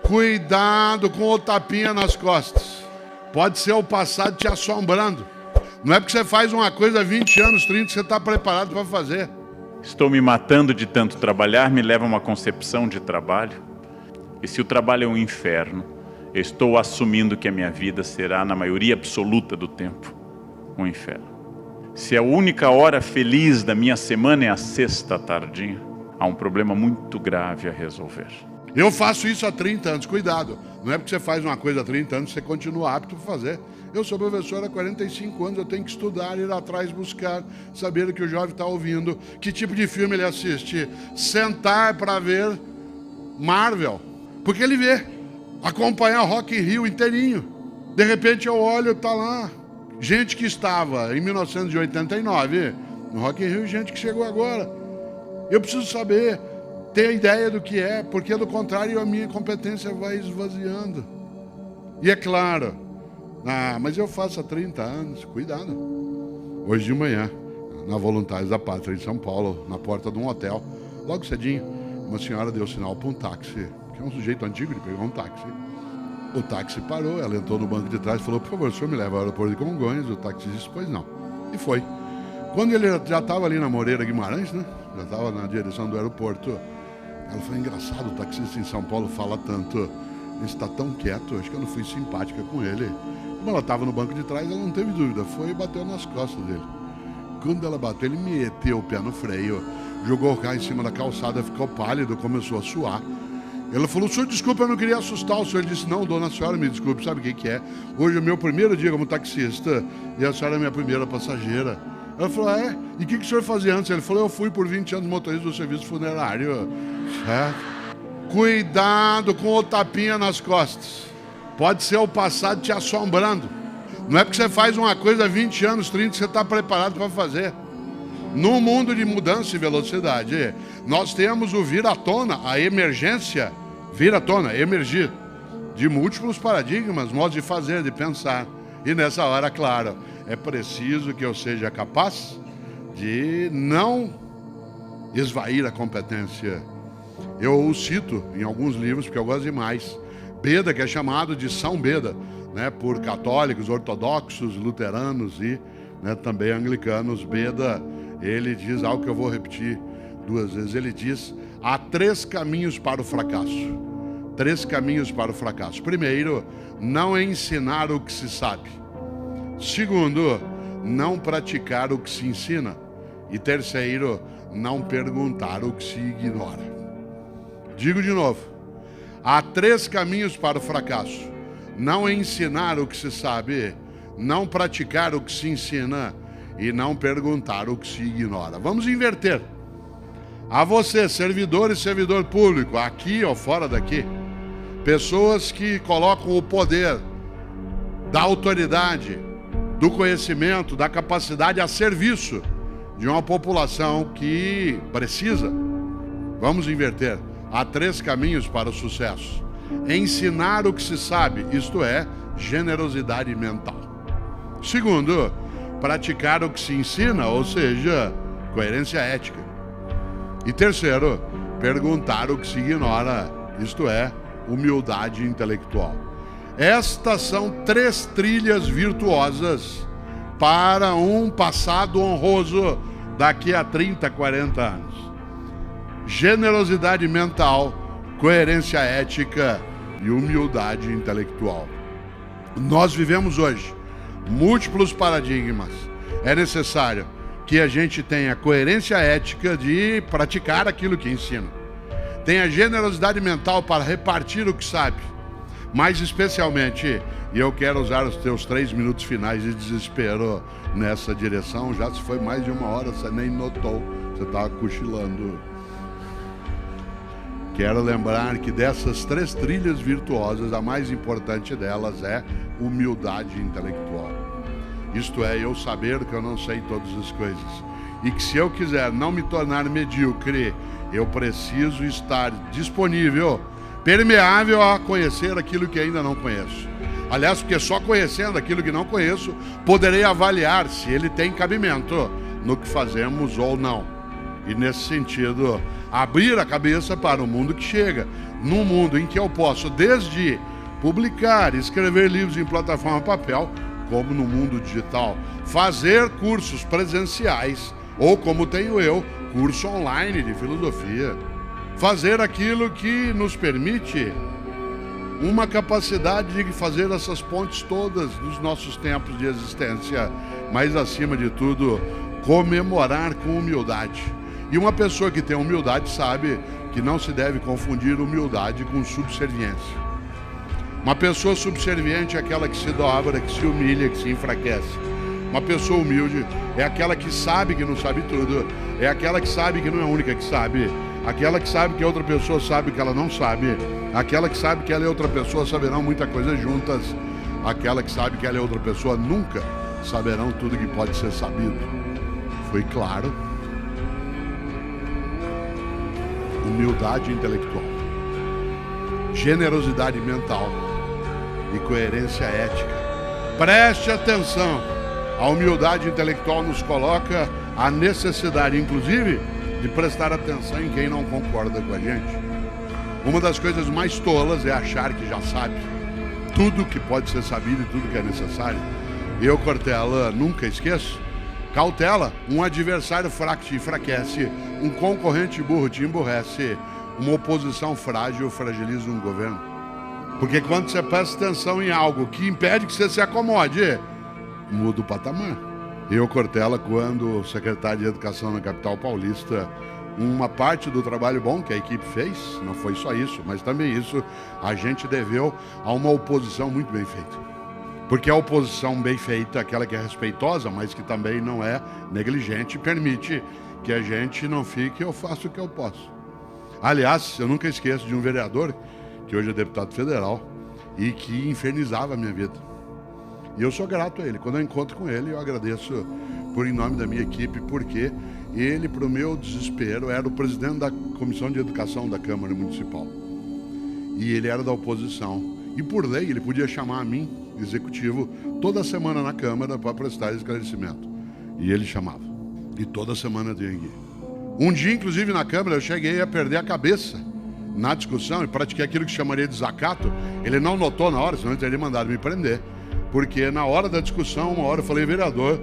Cuidado com o tapinha nas costas. Pode ser o passado te assombrando. Não é porque você faz uma coisa há 20 anos, 30, que você está preparado para fazer. Estou me matando de tanto trabalhar, me leva a uma concepção de trabalho. E se o trabalho é um inferno, eu estou assumindo que a minha vida será, na maioria absoluta do tempo, um inferno. Se a única hora feliz da minha semana é a sexta tardinha, há um problema muito grave a resolver. Eu faço isso há 30 anos, cuidado. Não é porque você faz uma coisa há 30 anos que você continua apto para fazer. Eu sou professor há 45 anos, eu tenho que estudar, ir atrás, buscar, saber o que o jovem está ouvindo, que tipo de filme ele assiste, sentar para ver Marvel, porque ele vê, acompanhar o Rock in Rio inteirinho. De repente eu olho, tá lá, gente que estava em 1989 no Rock in Rio, gente que chegou agora. Eu preciso saber, ter ideia do que é, porque do contrário a minha competência vai esvaziando. E é claro, mas eu faço há 30 anos, cuidado. Hoje de manhã, na Voluntários da Pátria, em São Paulo, na porta de um hotel, logo cedinho, uma senhora deu sinal para um táxi, que é um sujeito antigo, ele pegou um táxi. O táxi parou, ela entrou no banco de trás e falou: por favor, o senhor me leva ao aeroporto de Congonhas? O táxi disse: pois não. E foi. Quando ele já estava ali na Moreira Guimarães, né? Já estava na direção do aeroporto, ela falou: engraçado, o taxista em São Paulo fala tanto, ele está tão quieto, acho que eu não fui simpática com ele. Como ela estava no banco de trás, ela não teve dúvida, foi e bateu nas costas dele. Quando ela bateu, ele meteu o pé no freio, jogou o carro em cima da calçada, ficou pálido, começou a suar. Ela falou: senhor, desculpa, eu não queria assustar o senhor. Ele disse: não, dona, a senhora me desculpe, sabe o que é? Hoje é o meu primeiro dia como taxista e a senhora é minha primeira passageira. Ela falou: é? E o que o senhor fazia antes? Ele falou: eu fui por 20 anos motorista do serviço funerário. Cuidado com o tapinha nas costas. Pode ser o passado te assombrando. Não é porque você faz uma coisa há 20 anos, 30, que você está preparado para fazer. No mundo de mudança e velocidade, nós temos o vir à tona, a emergência, vir à tona, emergir, de múltiplos paradigmas, modos de fazer, de pensar. E nessa hora, claro, é preciso que eu seja capaz de não esvair a competência. Eu o cito em alguns livros, porque eu gosto demais. Beda, que é chamado de São Beda, né, por católicos, ortodoxos, luteranos e também anglicanos. Beda, ele diz algo que eu vou repetir 2 vezes. Ele diz: há 3 caminhos para o fracasso. 3 caminhos para o fracasso. Primeiro, não ensinar o que se sabe. Segundo, não praticar o que se ensina. E terceiro, não perguntar o que se ignora. Digo de novo: há 3 caminhos para o fracasso. Não ensinar o que se sabe, não praticar o que se ensina e não perguntar o que se ignora. Vamos inverter. A você, servidor e servidor público, aqui ou fora daqui, pessoas que colocam o poder da autoridade, do conhecimento, da capacidade a serviço de uma população que precisa. Vamos inverter. Há 3 caminhos para o sucesso. Ensinar o que se sabe, isto é, generosidade mental. Segundo, praticar o que se ensina, ou seja, coerência ética. E terceiro, perguntar o que se ignora, isto é, humildade intelectual. Estas são 3 trilhas virtuosas para um passado honroso daqui a 30, 40 anos. Generosidade mental, coerência ética e humildade intelectual. Nós vivemos hoje múltiplos paradigmas. É necessário que a gente tenha coerência ética de praticar aquilo que ensina. Tenha generosidade mental para repartir o que sabe. Mas especialmente, e eu quero usar os teus 3 minutos finais de desespero nessa direção, já se foi mais de 1 hora, você nem notou, você estava cochilando. Quero lembrar que dessas 3 trilhas virtuosas, a mais importante delas é humildade intelectual. Isto é, eu saber que eu não sei todas as coisas. E que se eu quiser não me tornar medíocre, eu preciso estar disponível, permeável a conhecer aquilo que ainda não conheço. Aliás, porque só conhecendo aquilo que não conheço, poderei avaliar se ele tem cabimento no que fazemos ou não. E nesse sentido, abrir a cabeça para o mundo que chega. Num mundo em que eu posso desde publicar, escrever livros em plataforma papel, como no mundo digital, fazer cursos presenciais, ou como tenho eu, curso online de filosofia. Fazer aquilo que nos permite uma capacidade de fazer essas pontes todas dos nossos tempos de existência, mas acima de tudo, comemorar com humildade. E uma pessoa que tem humildade sabe que não se deve confundir humildade com subserviência. Uma pessoa subserviente é aquela que se dobra, que se humilha, que se enfraquece. Uma pessoa humilde é aquela que sabe que não sabe tudo, é aquela que sabe que não é a única que sabe, aquela que sabe que a outra pessoa sabe que ela não sabe, aquela que sabe que ela e outra pessoa saberão muita coisa juntas, aquela que sabe que ela e outra pessoa nunca saberão tudo que pode ser sabido. Foi claro? Humildade intelectual, generosidade mental e coerência ética. Preste atenção, a humildade intelectual nos coloca a necessidade, inclusive, de prestar atenção em quem não concorda com a gente. Uma das coisas mais tolas é achar que já sabe tudo que pode ser sabido e tudo que é necessário. Eu, Cortella, nunca esqueço. Cautela, um adversário fraco te enfraquece, um concorrente burro te emburrece, uma oposição frágil fragiliza um governo. Porque quando você presta atenção em algo que impede que você se acomode, muda o patamar. Eu, Cortella, quando secretário de Educação na capital paulista, uma parte do trabalho bom que a equipe fez, não foi só isso, mas também isso, a gente deveu a uma oposição muito bem feita. Porque a oposição bem feita, aquela que é respeitosa, mas que também não é negligente, permite que a gente não fique, eu faço o que eu posso. Aliás, eu nunca esqueço de um vereador, que hoje é deputado federal, e que infernizava a minha vida. E eu sou grato a ele. Quando eu encontro com ele, eu agradeço em nome da minha equipe, porque ele, para o meu desespero, era o presidente da Comissão de Educação da Câmara Municipal. E ele era da oposição. E por lei, ele podia chamar a mim, executivo, toda semana na Câmara para prestar esclarecimento. E ele chamava. E toda semana eu tinha que ir. Um dia, inclusive, na Câmara, eu cheguei a perder a cabeça na discussão e pratiquei aquilo que chamaria de desacato. Ele não notou na hora, senão ele teria mandado me prender. Porque na hora da discussão, uma hora eu falei, vereador,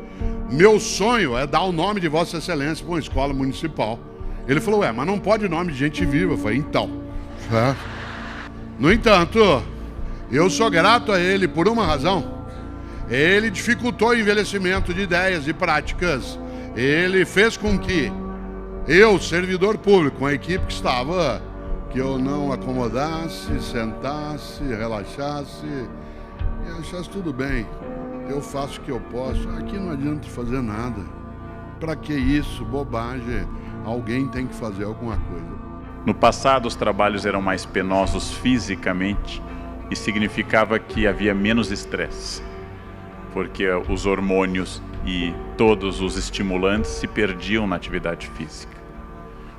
meu sonho é dar o nome de Vossa Excelência para uma escola municipal. Ele falou, mas não pode nome de gente viva. Eu falei, então. No entanto, eu sou grato a ele por uma razão. Ele dificultou o envelhecimento de ideias e práticas. Ele fez com que eu, servidor público, com a equipe que estava, que eu não acomodasse, sentasse, relaxasse e achasse tudo bem. Eu faço o que eu posso. Aqui não adianta fazer nada. Para que isso? Bobagem. Alguém tem que fazer alguma coisa. No passado, os trabalhos eram mais penosos fisicamente e significava que havia menos estresse, porque os hormônios e todos os estimulantes se perdiam na atividade física.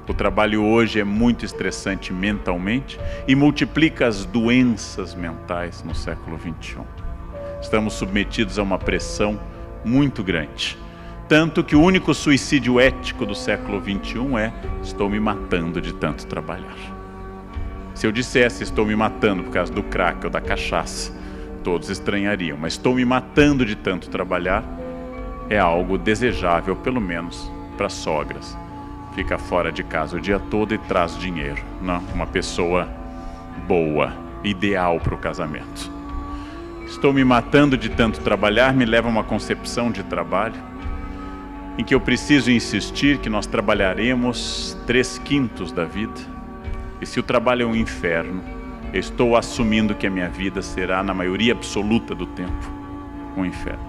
O trabalho hoje é muito estressante mentalmente e multiplica as doenças mentais no século XXI. Estamos submetidos a uma pressão muito grande. Tanto que o único suicídio ético do século XXI é: estou me matando de tanto trabalhar. Se eu dissesse estou me matando por causa do crack ou da cachaça, todos estranhariam. Mas estou me matando de tanto trabalhar é algo desejável, pelo menos para sogras. Fica fora de casa o dia todo e traz dinheiro. Não, uma pessoa boa, ideal para o casamento. Estou me matando de tanto trabalhar me leva a uma concepção de trabalho em que eu preciso insistir que nós trabalharemos 3/5 da vida. E se o trabalho é um inferno, eu estou assumindo que a minha vida será, na maioria absoluta do tempo, um inferno.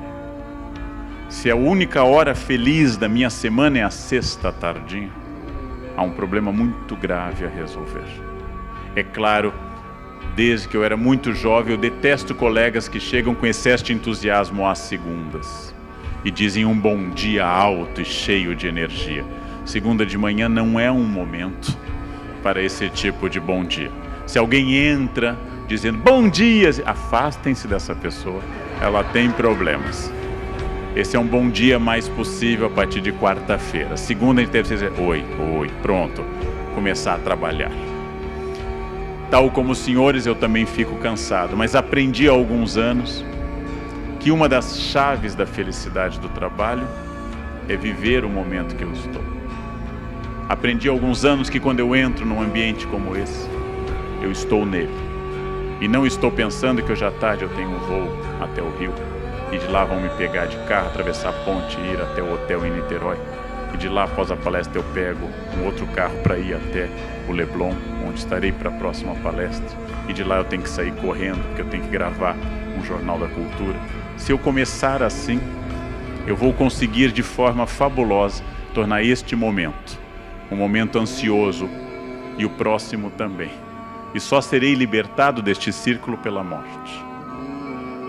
Se a única hora feliz da minha semana é a sexta tardinha, há um problema muito grave a resolver. É claro, desde que eu era muito jovem, eu detesto colegas que chegam com excesso de entusiasmo às segundas e dizem um bom dia alto e cheio de energia. Segunda de manhã não é um momento para esse tipo de bom dia. Se alguém entra dizendo bom dia, afastem-se dessa pessoa, ela tem problemas. Esse é um bom dia mais possível a partir de quarta-feira. Segunda a gente deve dizer oi, pronto. começar a trabalhar. Tal como os senhores, eu também fico cansado, mas aprendi há alguns anos que uma das chaves da felicidade do trabalho é viver o momento que eu estou. Aprendi há alguns anos que quando eu entro num ambiente como esse, eu estou nele. E não estou pensando que hoje à tarde eu tenho um voo até o Rio, e de lá vão me pegar de carro, atravessar a ponte e ir até o hotel em Niterói. E de lá, após a palestra, eu pego um outro carro para ir até o Leblon, onde estarei para a próxima palestra. E de lá eu tenho que sair correndo, porque eu tenho que gravar um Jornal da Cultura. Se eu começar assim, eu vou conseguir de forma fabulosa tornar este momento um momento ansioso e o próximo também. E só serei libertado deste círculo pela morte.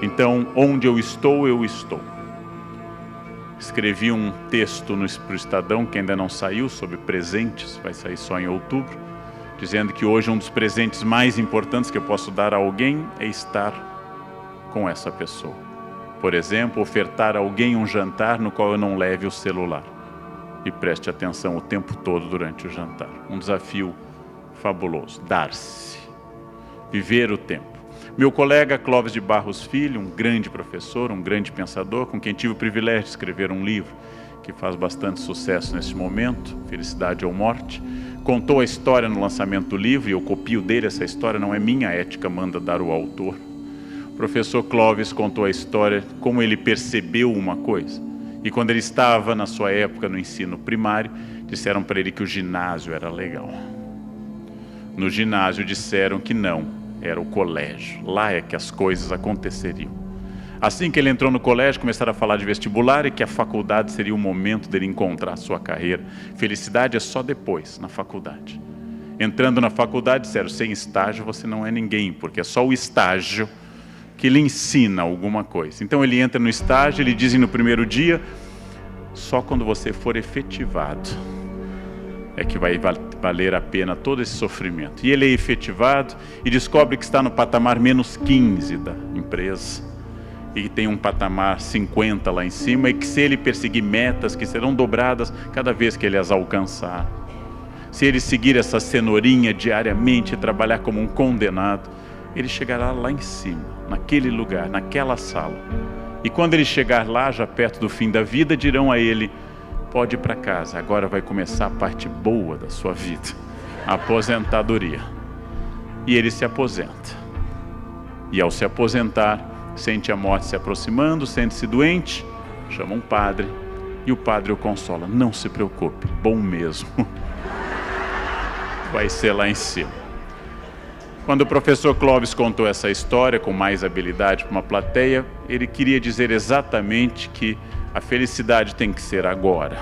Então, onde eu estou, eu estou. Escrevi um texto para o Estadão, que ainda não saiu, sobre presentes, vai sair só em outubro, dizendo que hoje um dos presentes mais importantes que eu posso dar a alguém é estar com essa pessoa. Por exemplo, ofertar a alguém um jantar no qual eu não leve o celular e preste atenção o tempo todo durante o jantar. Um desafio fabuloso, dar-se, viver o tempo. Meu colega Clóvis de Barros Filho, um grande professor, um grande pensador, com quem tive o privilégio de escrever um livro que faz bastante sucesso nesse momento, Felicidade ou Morte, contou a história no lançamento do livro, e eu copio dele essa história, não é minha, a ética manda dar o autor. O professor Clóvis contou a história, como ele percebeu uma coisa. E quando ele estava, na sua época, no ensino primário, disseram para ele que o ginásio era legal. No ginásio disseram que não, era o colégio. Lá é que as coisas aconteceriam. Assim que ele entrou no colégio, começaram a falar de vestibular e que a faculdade seria o momento dele encontrar a sua carreira. Felicidade é só depois, na faculdade. Entrando na faculdade, disseram, sem estágio você não é ninguém, porque é só o estágio que lhe ensina alguma coisa. Então ele entra no estágio, ele dizem no primeiro dia, só quando você for efetivado é que vai valer a pena todo esse sofrimento. E ele é efetivado e descobre que está no patamar menos 15 da empresa e que tem um patamar 50 lá em cima, e que se ele perseguir metas que serão dobradas cada vez que ele as alcançar, se ele seguir essa cenourinha diariamente e trabalhar como um condenado, ele chegará lá em cima, naquele lugar, naquela sala. E quando ele chegar lá, já perto do fim da vida, dirão a ele, pode ir para casa, agora vai começar a parte boa da sua vida, a aposentadoria. E ele se aposenta. E ao se aposentar, sente a morte se aproximando, sente-se doente, chama um padre, e o padre o consola, não se preocupe, bom mesmo, vai ser lá em cima. Quando o professor Clóvis contou essa história com mais habilidade para uma plateia, ele queria dizer exatamente que a felicidade tem que ser agora.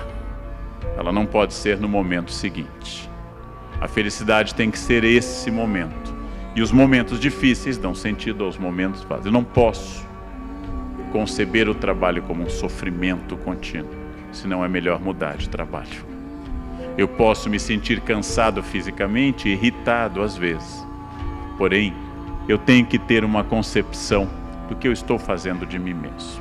Ela não pode ser no momento seguinte. A felicidade tem que ser esse momento. E os momentos difíceis dão sentido aos momentos fáceis. Eu não posso conceber o trabalho como um sofrimento contínuo, senão é melhor mudar de trabalho. Eu posso me sentir cansado fisicamente, irritado às vezes. Porém, eu tenho que ter uma concepção do que eu estou fazendo de mim mesmo.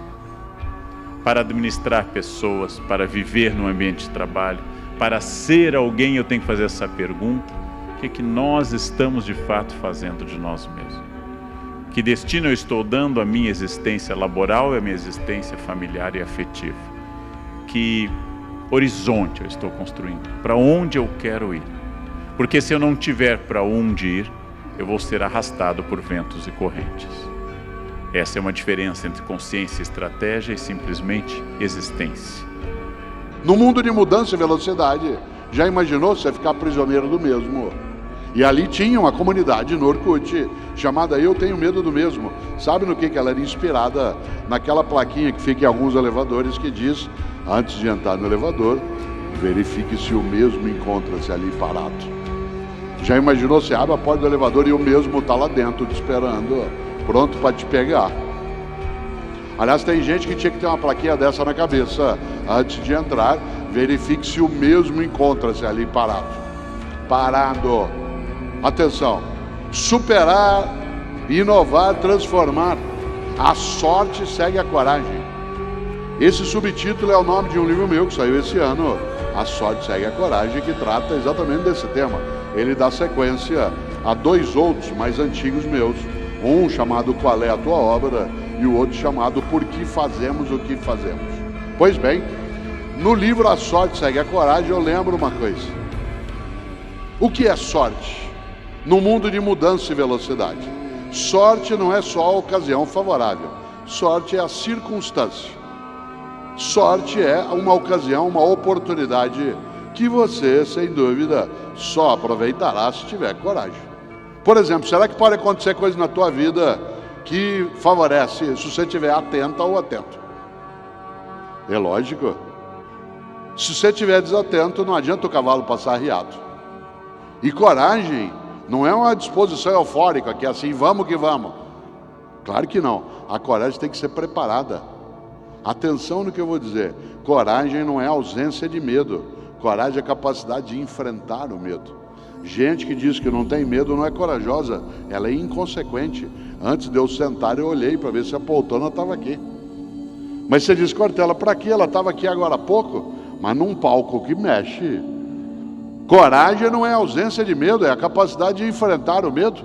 Para administrar pessoas, para viver no ambiente de trabalho, para ser alguém, eu tenho que fazer essa pergunta: o que é que nós estamos de fato fazendo de nós mesmos? Que destino eu estou dando à minha existência laboral e à minha existência familiar e afetiva? Que horizonte eu estou construindo? Para onde eu quero ir? Porque se eu não tiver para onde ir, eu vou ser arrastado por ventos e correntes. Essa é uma diferença entre consciência e estratégia e simplesmente existência. No mundo de mudança e velocidade, já imaginou você ficar prisioneiro do mesmo? E ali tinha uma comunidade no Orkut, chamada Eu Tenho Medo do Mesmo. Sabe no que ela era inspirada? Naquela plaquinha que fica em alguns elevadores que diz, antes de entrar no elevador, verifique se o mesmo encontra-se ali parado. Já imaginou, você abre a porta do elevador e o mesmo está lá dentro te esperando, pronto para te pegar. Aliás, tem gente que tinha que ter uma plaquinha dessa na cabeça antes de entrar, verifique se o mesmo encontra-se ali parado. Parado. Atenção, superar, inovar, transformar. A sorte segue a coragem. Esse subtítulo é o nome de um livro meu que saiu esse ano, A Sorte Segue a Coragem, que trata exatamente desse tema. ele dá sequência a 2 outros mais antigos meus, um chamado Qual é a Tua Obra e o outro chamado Por que Fazemos o que Fazemos. Pois bem, no livro A Sorte Segue a Coragem eu lembro uma coisa. O que é sorte? No mundo de mudança e velocidade, sorte não é só a ocasião favorável, sorte é a circunstância. Sorte é uma ocasião, uma oportunidade que você, sem dúvida, só aproveitará se tiver coragem. Por exemplo, será que pode acontecer coisa na tua vida que favorece se você estiver atenta ou atento? É lógico. Se você estiver desatento, não adianta o cavalo passar arriado. E coragem não é uma disposição eufórica, que é assim, vamos que vamos. Claro que não. A coragem tem que ser preparada. Atenção no que eu vou dizer. Coragem não é ausência de medo. Coragem é a capacidade de enfrentar o medo. Gente que diz que não tem medo não é corajosa, ela é inconsequente. Antes de eu sentar, eu olhei para ver se a poltrona estava aqui. Mas você diz, Cortella, para quê? Ela estava aqui agora há pouco, mas num palco que mexe. Coragem não é ausência de medo, é a capacidade de enfrentar o medo.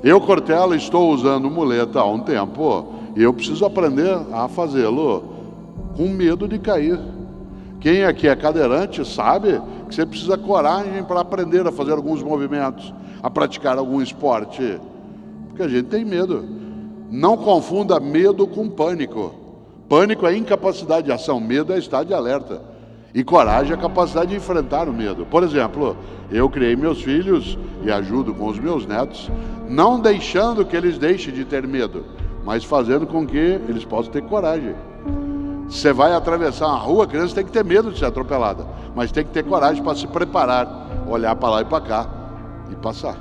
Eu, Cortella, estou usando muleta há um tempo e eu preciso aprender a fazê-lo com medo de cair. Quem aqui é cadeirante sabe que você precisa de coragem para aprender a fazer alguns movimentos, a praticar algum esporte, porque a gente tem medo. Não confunda medo com pânico. Pânico é incapacidade de ação, medo é estado de alerta. E coragem é a capacidade de enfrentar o medo. Por exemplo, eu criei meus filhos e ajudo com os meus netos, não deixando que eles deixem de ter medo, mas fazendo com que eles possam ter coragem. Você vai atravessar uma rua, a criança tem que ter medo de ser atropelada, mas tem que ter coragem para se preparar, olhar para lá e para cá e passar.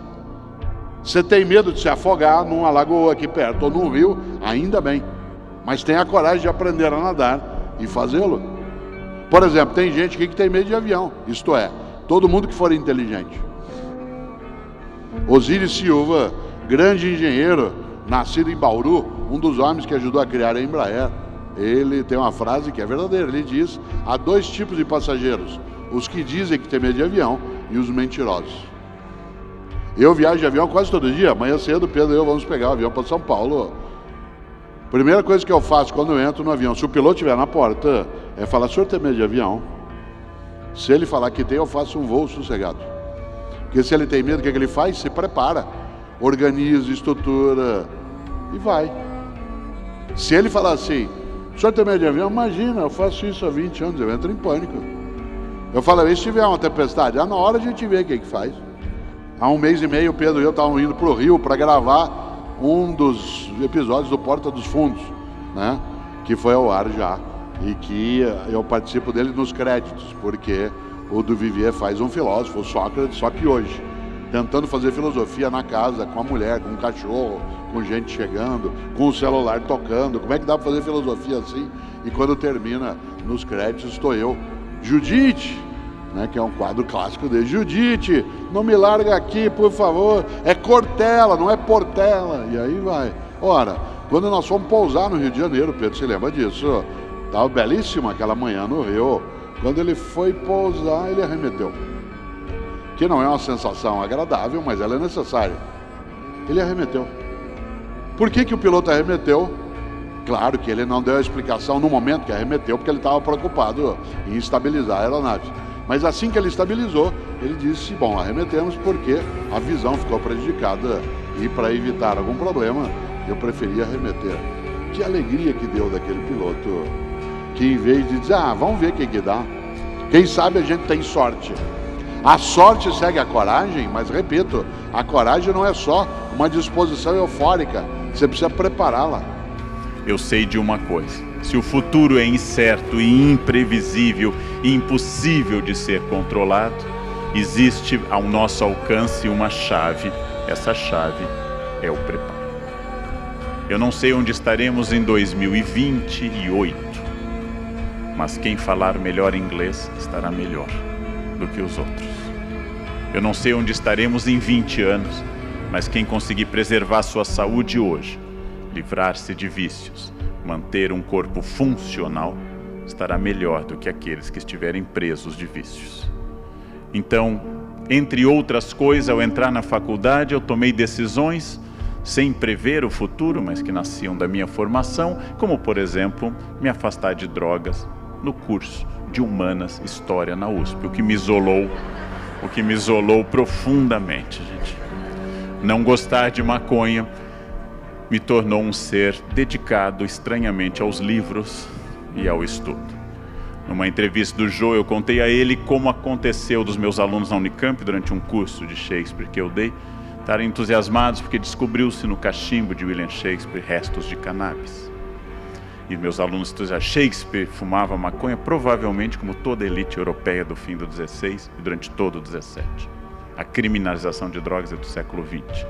Você tem medo de se afogar numa lagoa aqui perto ou num rio, ainda bem, mas tenha a coragem de aprender a nadar e fazê-lo. Por exemplo, tem gente aqui que tem medo de avião, isto é, todo mundo que for inteligente. Osíris Silva, grande engenheiro, nascido em Bauru, um dos homens que ajudou a criar a Embraer, ele tem uma frase que é verdadeira, ele diz, há 2 tipos de passageiros, os que dizem que tem medo de avião e os mentirosos. Eu viajo de avião quase todo dia, amanhã cedo Pedro e eu vamos pegar o avião para São Paulo. Primeira coisa que eu faço quando eu entro no avião, se o piloto estiver na porta, é falar, senhor tem medo de avião? Se ele falar que tem, eu faço um voo sossegado. Porque se ele tem medo, o que ele faz? Se prepara, organiza, estrutura e vai. Se ele falar assim, o senhor tem medo de avião? Imagina, eu faço isso há 20 anos, eu entro em pânico. Eu falo, e se tiver uma tempestade? Na hora a gente vê o que faz. Há 1 mês e meio, o Pedro e eu estávamos indo para o Rio para gravar um dos episódios do Porta dos Fundos, né? Que foi ao ar já. E que eu participo dele nos créditos, porque o do Vivier faz um filósofo, o Sócrates, só que hoje, tentando fazer filosofia na casa, com a mulher, com o cachorro, com gente chegando, com o celular tocando. Como é que dá para fazer filosofia assim? E quando termina, nos créditos, estou eu, Judite, né, que é um quadro clássico dele. Judite, não me larga aqui, por favor. É Cortella, não é Portela. E aí vai. Ora, quando nós fomos pousar no Rio de Janeiro, Pedro se lembra disso, estava belíssima aquela manhã no Rio. Quando ele foi pousar, ele arremeteu. Que não é uma sensação agradável, mas ela é necessária. Ele arremeteu. Por que o piloto arremeteu? Claro que ele não deu a explicação no momento que arremeteu, porque ele estava preocupado em estabilizar a aeronave. Mas assim que ele estabilizou, ele disse, bom, arremetemos porque a visão ficou prejudicada e para evitar algum problema, eu preferi arremeter. Que alegria que deu daquele piloto, que em vez de dizer, vamos ver o que dá, quem sabe a gente tem sorte. A sorte segue a coragem, mas repito, a coragem não é só uma disposição eufórica, você precisa prepará-la. Eu sei de uma coisa, se o futuro é incerto e imprevisível e impossível de ser controlado, existe ao nosso alcance uma chave, essa chave é o preparo. Eu não sei onde estaremos em 2028, mas quem falar melhor inglês estará melhor do que os outros. Eu não sei onde estaremos em 20 anos, mas quem conseguir preservar sua saúde hoje, livrar-se de vícios, manter um corpo funcional, estará melhor do que aqueles que estiverem presos de vícios. Então, Entre outras coisas, ao entrar na faculdade, eu tomei decisões sem prever o futuro, mas que nasciam da minha formação, como, por exemplo, me afastar de drogas no curso de Humanas História na USP, o que me isolou profundamente, gente. Não gostar de maconha me tornou um ser dedicado estranhamente aos livros e ao estudo. Numa entrevista do Jô, eu contei a ele como aconteceu dos meus alunos na Unicamp durante um curso de Shakespeare que eu dei, estarem entusiasmados porque descobriu-se no cachimbo de William Shakespeare restos de cannabis. E meus alunos entusiasmados, Shakespeare fumava maconha provavelmente como toda a elite europeia do fim do XVI e durante todo o XVII. A criminalização de drogas é do século XX.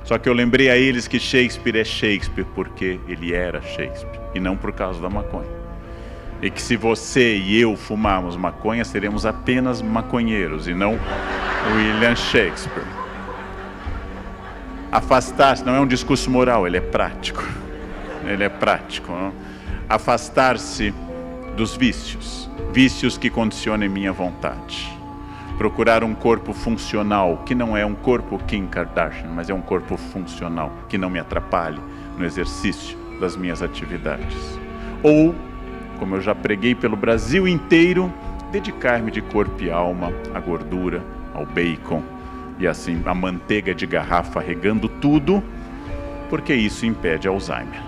Só que eu lembrei a eles que Shakespeare é Shakespeare porque ele era Shakespeare e não por causa da maconha. E que se você e eu fumarmos maconha, seremos apenas maconheiros e não William Shakespeare. Afastar-se não é um discurso moral, ele é prático. Ele é prático. Não? Afastar-se dos vícios, vícios que condicionem minha vontade. Procurar um corpo funcional, que não é um corpo Kim Kardashian, mas é um corpo funcional, que não me atrapalhe no exercício das minhas atividades. Ou, como eu já preguei pelo Brasil inteiro, dedicar-me de corpo e alma à gordura, ao bacon e assim à manteiga de garrafa regando tudo, porque isso impede Alzheimer.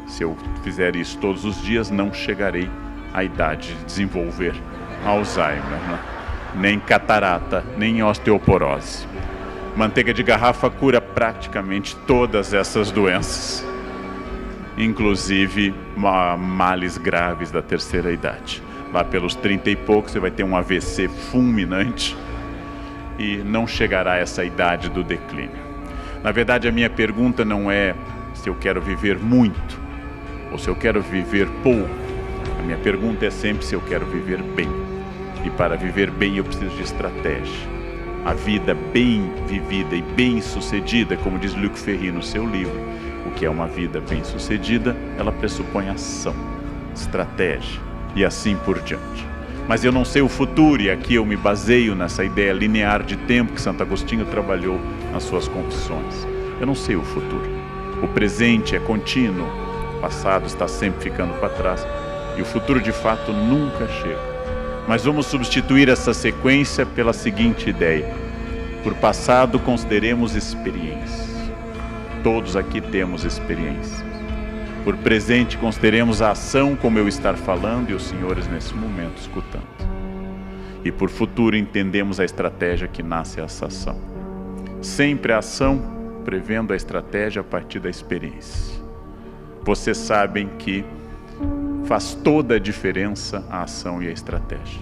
Se eu fizer isso todos os dias, não chegarei à idade de desenvolver Alzheimer, né? Nem catarata, nem osteoporose. Manteiga de garrafa cura praticamente todas essas doenças, inclusive males graves da terceira idade. Lá pelos 30 e poucos você vai ter um AVC fulminante e não chegará a essa idade do declínio. Na verdade, a minha pergunta não é se eu quero viver muito ou se eu quero viver pouco. A minha pergunta é sempre se eu quero viver bem. E para viver bem eu preciso de estratégia. A vida bem vivida e bem sucedida, como diz Luc Ferry no seu livro, o que é uma vida bem sucedida, ela pressupõe ação, estratégia e assim por diante. Mas eu não sei o futuro, e aqui eu me baseio nessa ideia linear de tempo que Santo Agostinho trabalhou nas suas Confissões. Eu não sei o futuro. O presente é contínuo, o passado está sempre ficando para trás e o futuro de fato nunca chega. Mas vamos substituir essa sequência pela seguinte ideia. Por passado, consideremos experiências. Todos aqui temos experiências. Por presente, consideremos a ação como eu estar falando e os senhores nesse momento escutando. E por futuro, entendemos a estratégia que nasce essa ação. Sempre a ação, prevendo a estratégia a partir da experiência. Vocês sabem que faz toda a diferença a ação e a estratégia.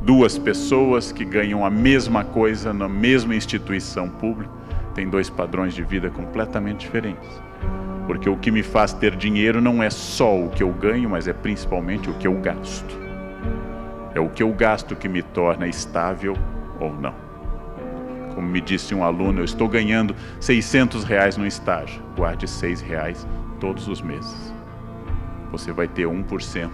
Duas pessoas que ganham a mesma coisa na mesma instituição pública têm dois padrões de vida completamente diferentes. Porque o que me faz ter dinheiro não é só o que eu ganho, mas é principalmente o que eu gasto. É o que eu gasto que me torna estável ou não. Como me disse um aluno, eu estou ganhando R$600 no estágio. Guarde R$6 todos os meses. Você vai ter 1%.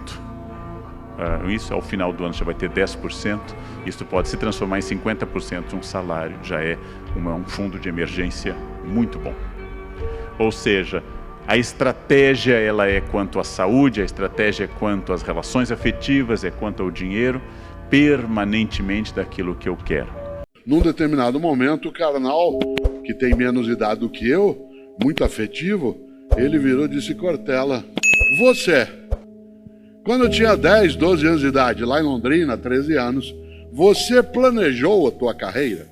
Isso ao final do ano já vai ter 10%. Isso pode se transformar em 50% de um salário. Já é um fundo de emergência muito bom. Ou seja, a estratégia ela é quanto à saúde, a estratégia é quanto às relações afetivas, é quanto ao dinheiro, permanentemente daquilo que eu quero. Num determinado momento, o carnal, que tem menos idade do que eu, muito afetivo, ele virou e disse: Cortella, você, quando eu tinha 10, 12 anos de idade, lá em Londrina, 13 anos, você planejou a tua carreira?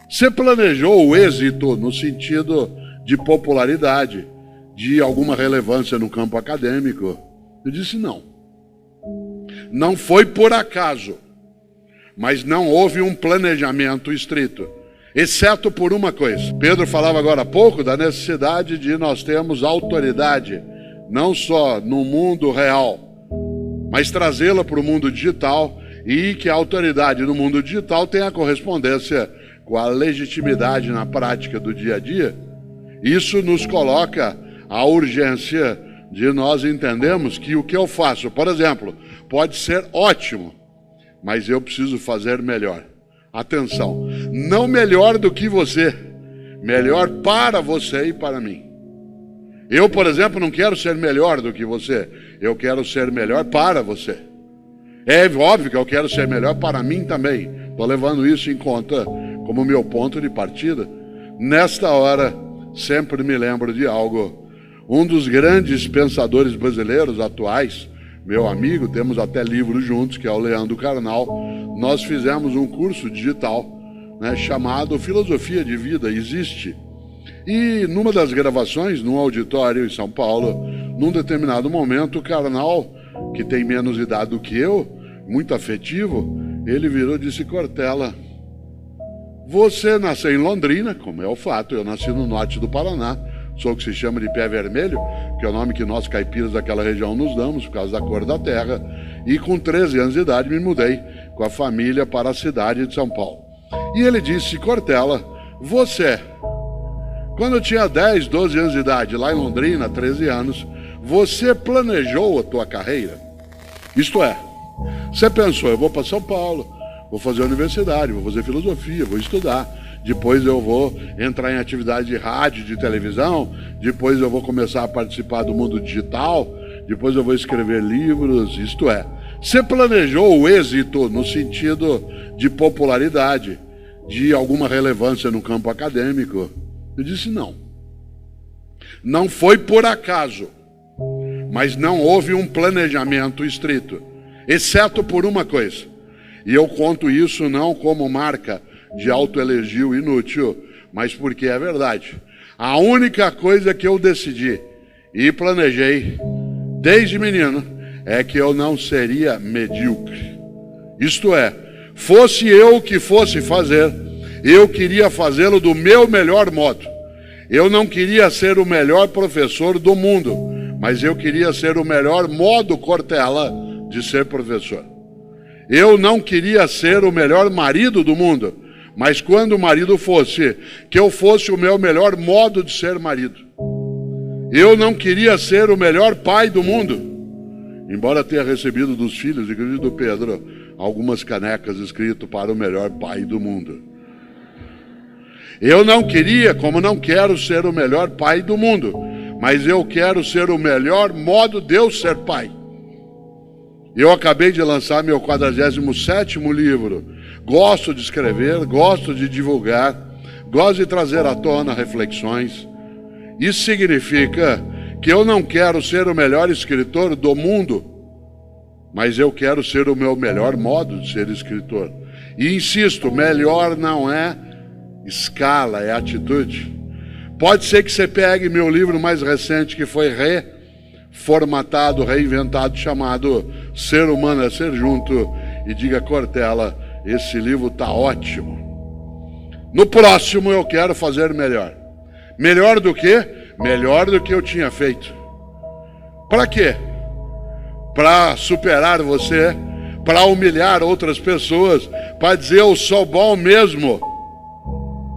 Você planejou o êxito no sentido de popularidade, de alguma relevância no campo acadêmico? Eu disse não. Não foi por acaso, mas não houve um planejamento estrito, exceto por uma coisa. Pedro falava agora há pouco da necessidade de nós termos autoridade, não só no mundo real, mas trazê-la para o mundo digital, e que a autoridade no mundo digital tenha correspondência com a legitimidade na prática do dia a dia. Isso nos coloca a urgência de nós entendermos que o que eu faço, por exemplo, pode ser ótimo, mas eu preciso fazer melhor. Atenção, não melhor do que você, melhor para você e para mim. Eu, por exemplo, não quero ser melhor do que você, eu quero ser melhor para você. É óbvio que eu quero ser melhor para mim também. Estou levando isso em conta como meu ponto de partida. Nesta hora, sempre me lembro de algo. Um dos grandes pensadores brasileiros atuais, meu amigo, temos até livros juntos, que é o Leandro Carnal. Nós fizemos um curso digital, né, chamado Filosofia de Vida, existe. E numa das gravações, num auditório em São Paulo, num determinado momento, o Carnal, que tem menos idade do que eu, muito afetivo, ele virou e disse: Cortella, você nasceu em Londrina, como é o fato, eu nasci no norte do Paraná, sou o que se chama de pé vermelho, que é o nome que nós caipiras daquela região nos damos, por causa da cor da terra, e com 13 anos de idade me mudei com a família para a cidade de São Paulo. E ele disse: Cortella, você, quando eu tinha 10, 12 anos de idade, lá em Londrina, 13 anos, você planejou a tua carreira? Isto é, você pensou: eu vou para São Paulo, vou fazer universidade, vou fazer filosofia, vou estudar, depois eu vou entrar em atividade de rádio, de televisão, depois eu vou começar a participar do mundo digital, depois eu vou escrever livros, isto é, você planejou o êxito no sentido de popularidade, de alguma relevância no campo acadêmico? Eu disse: não. Não foi por acaso, mas não houve um planejamento estrito, exceto por uma coisa. E eu conto isso não como marca de autoelogio inútil, mas porque é verdade. A única coisa que eu decidi e planejei desde menino é que eu não seria medíocre. Isto é, fosse eu o que fosse fazer, eu queria fazê-lo do meu melhor modo. Eu não queria ser o melhor professor do mundo, mas eu queria ser o melhor modo Cortella de ser professor. Eu não queria ser o melhor marido do mundo, mas quando o marido fosse, que eu fosse o meu melhor modo de ser marido. Eu não queria ser o melhor pai do mundo, embora tenha recebido dos filhos, inclusive do Pedro, algumas canecas escrito para o melhor pai do mundo. Eu não queria, como não quero ser o melhor pai do mundo, mas eu quero ser o melhor modo de eu ser pai. Eu acabei de lançar meu 47º livro. Gosto de escrever, gosto de divulgar, gosto de trazer à tona reflexões. Isso significa que eu não quero ser o melhor escritor do mundo, mas eu quero ser o meu melhor modo de ser escritor. E insisto, melhor não é escala, é atitude. Pode ser que você pegue meu livro mais recente, que foi reformatado, reinventado, chamado Ser Humano é Ser Junto, e diga: Cortella, esse livro está ótimo. No próximo eu quero fazer melhor. Melhor do que? Melhor do que eu tinha feito. Para quê? Para superar você, para humilhar outras pessoas, para dizer eu sou bom mesmo.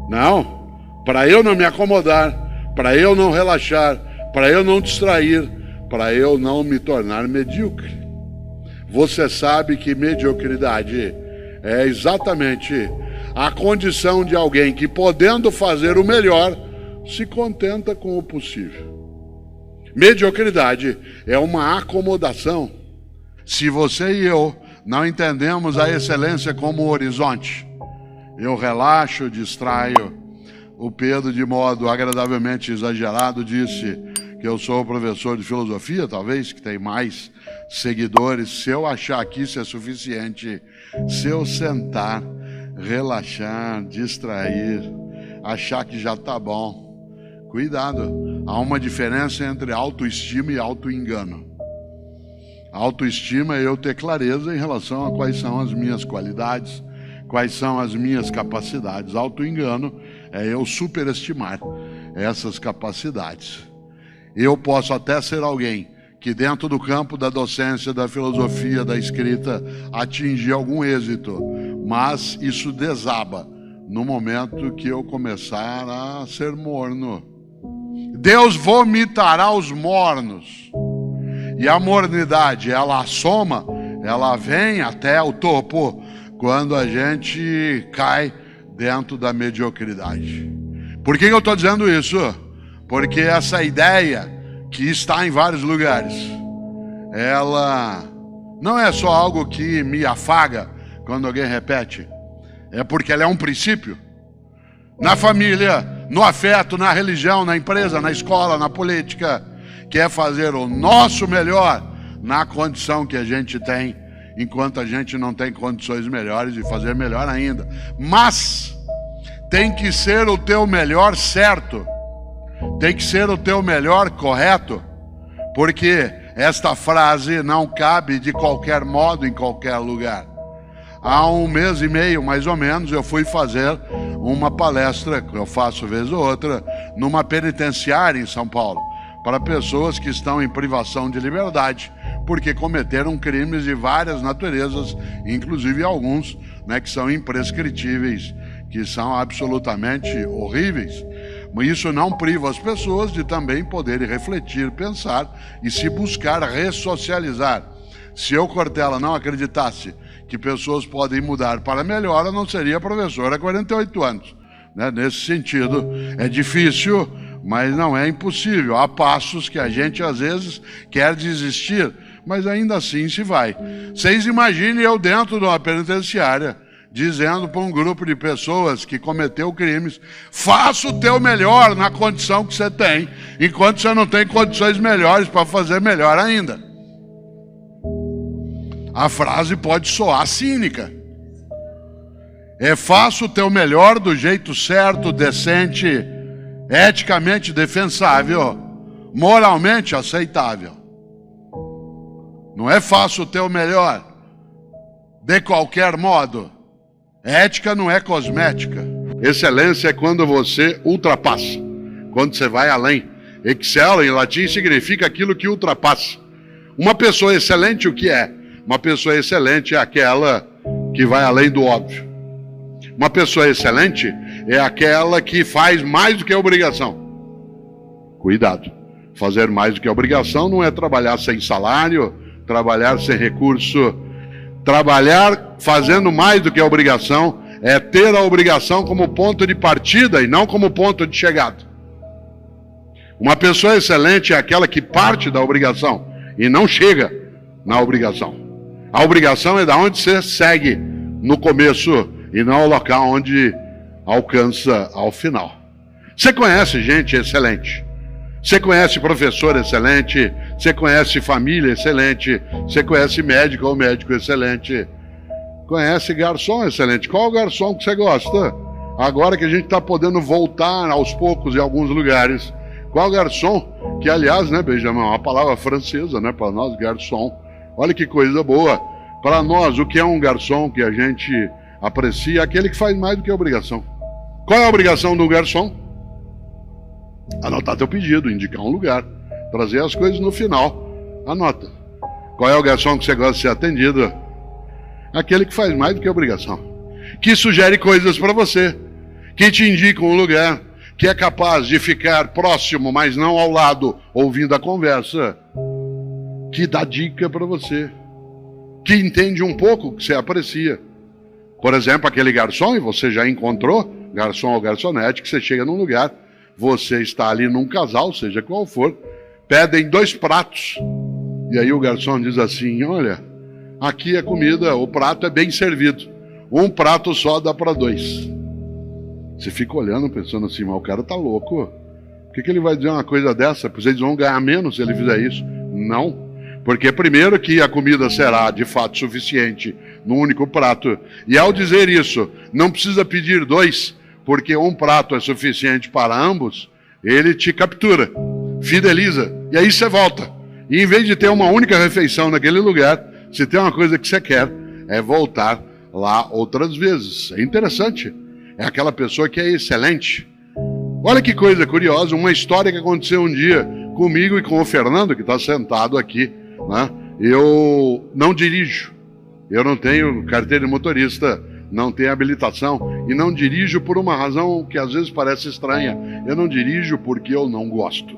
Não, para eu não me acomodar, para eu não relaxar, para eu não distrair, para eu não me tornar medíocre. Você sabe que mediocridade é exatamente a condição de alguém que, podendo fazer o melhor, se contenta com o possível. Mediocridade é uma acomodação. Se você e eu não entendemos a excelência como horizonte, eu relaxo, distraio. O Pedro, de modo agradavelmente exagerado, disse que eu sou professor de filosofia, talvez, que tem mais seguidores. Se eu achar que isso é suficiente, se eu sentar, relaxar, distrair, achar que já está bom, cuidado, há uma diferença entre autoestima e autoengano. Autoestima é eu ter clareza em relação a quais são as minhas qualidades, quais são as minhas capacidades. Autoengano é eu superestimar essas capacidades. Eu posso até ser alguém que, dentro do campo da docência, da filosofia, da escrita, atingir algum êxito, mas isso desaba no momento que eu começar a ser morno. Deus vomitará os mornos. E a mornidade, ela assoma, ela vem até o topo quando a gente cai dentro da mediocridade. Por que eu estou dizendo isso? Porque essa ideia que está em vários lugares, ela não é só algo que me afaga quando alguém repete, é porque ela é um princípio. Na família, no afeto, na religião, na empresa, na escola, na política, que é fazer o nosso melhor na condição que a gente tem, enquanto a gente não tem condições melhores, e fazer melhor ainda. Mas tem que ser o teu melhor certo, tem que ser o teu melhor correto, porque esta frase não cabe de qualquer modo em qualquer lugar. Há 1 mês e meio, mais ou menos, eu fui fazer uma palestra, que eu faço vez ou outra, numa penitenciária em São Paulo, para pessoas que estão em privação de liberdade, porque cometeram crimes de várias naturezas, inclusive alguns, né, que são imprescritíveis, que são absolutamente horríveis. Mas isso não priva as pessoas de também poderem refletir, pensar e se buscar ressocializar. Se eu, Cortella, não acreditasse que pessoas podem mudar para melhor, eu não seria professor há 48 anos. Né? Nesse sentido, é difícil, mas não é impossível. Há passos que a gente, às vezes, quer desistir, mas ainda assim se vai. Vocês imaginem eu dentro de uma penitenciária, dizendo para um grupo de pessoas que cometeu crimes: faça o teu melhor na condição que você tem, enquanto você não tem condições melhores para fazer melhor ainda. A frase pode soar cínica. Faça o teu melhor do jeito certo, decente, eticamente defensável, moralmente aceitável. Não é faça o teu melhor de qualquer modo. Ética não é cosmética. Excelência é quando você ultrapassa, quando você vai além. Excel em latim significa aquilo que ultrapassa. Uma pessoa excelente, o que é? Uma pessoa excelente é aquela que vai além do óbvio. Uma pessoa excelente é aquela que faz mais do que a obrigação. Cuidado. Fazer mais do que a obrigação não é trabalhar sem salário, trabalhar sem recurso. Trabalhar fazendo mais do que a obrigação é ter a obrigação como ponto de partida e não como ponto de chegada. Uma pessoa excelente é aquela que parte da obrigação e não chega na obrigação. A obrigação é da onde você segue no começo e não o local onde alcança ao final. Você conhece gente excelente. Você conhece professor excelente. Você conhece família excelente. Você conhece médico ou médico excelente. Conhece garçom excelente. Qual garçom que você gosta? Agora que a gente está podendo voltar aos poucos em alguns lugares. Qual garçom? Que, aliás, né, Benjamin, é uma palavra francesa, né, para nós, garçom. Olha que coisa boa. Para nós, o que é um garçom que a gente aprecia? Aquele que faz mais do que a obrigação. Qual é a obrigação do garçom? Anotar teu pedido, indicar um lugar, trazer as coisas no final. Anota. Qual é o garçom que você gosta de ser atendido? Aquele que faz mais do que a obrigação. Que sugere coisas para você. Que te indica um lugar. Que é capaz de ficar próximo, mas não ao lado, ouvindo a conversa. Que dá dica para você. Que entende um pouco o que você aprecia. Por exemplo, aquele garçom, e você já encontrou, garçom ou garçonete, que você chega num lugar, você está ali num casal, seja qual for, pedem 2 pratos. E aí o garçom diz assim: olha, aqui é comida, o prato é bem servido. 1 prato só dá para 2. Você fica olhando, pensando assim, mas o cara tá louco. Por que ele vai dizer uma coisa dessa? Pois eles vão ganhar menos se ele fizer isso. Não. Porque primeiro que a comida será de fato suficiente num único prato. E ao dizer isso, não precisa pedir 2, porque 1 prato é suficiente para ambos. Ele te captura, fideliza, e aí você volta. E em vez de ter uma única refeição naquele lugar, se tem uma coisa que você quer, é voltar lá outras vezes. É interessante. É aquela pessoa que é excelente. Olha que coisa curiosa, uma história que aconteceu um dia comigo e com o Fernando, que está sentado aqui, né? Eu não dirijo, eu não tenho carteira de motorista, não tenho habilitação e não dirijo por uma razão que às vezes parece estranha. Eu não dirijo porque eu não gosto,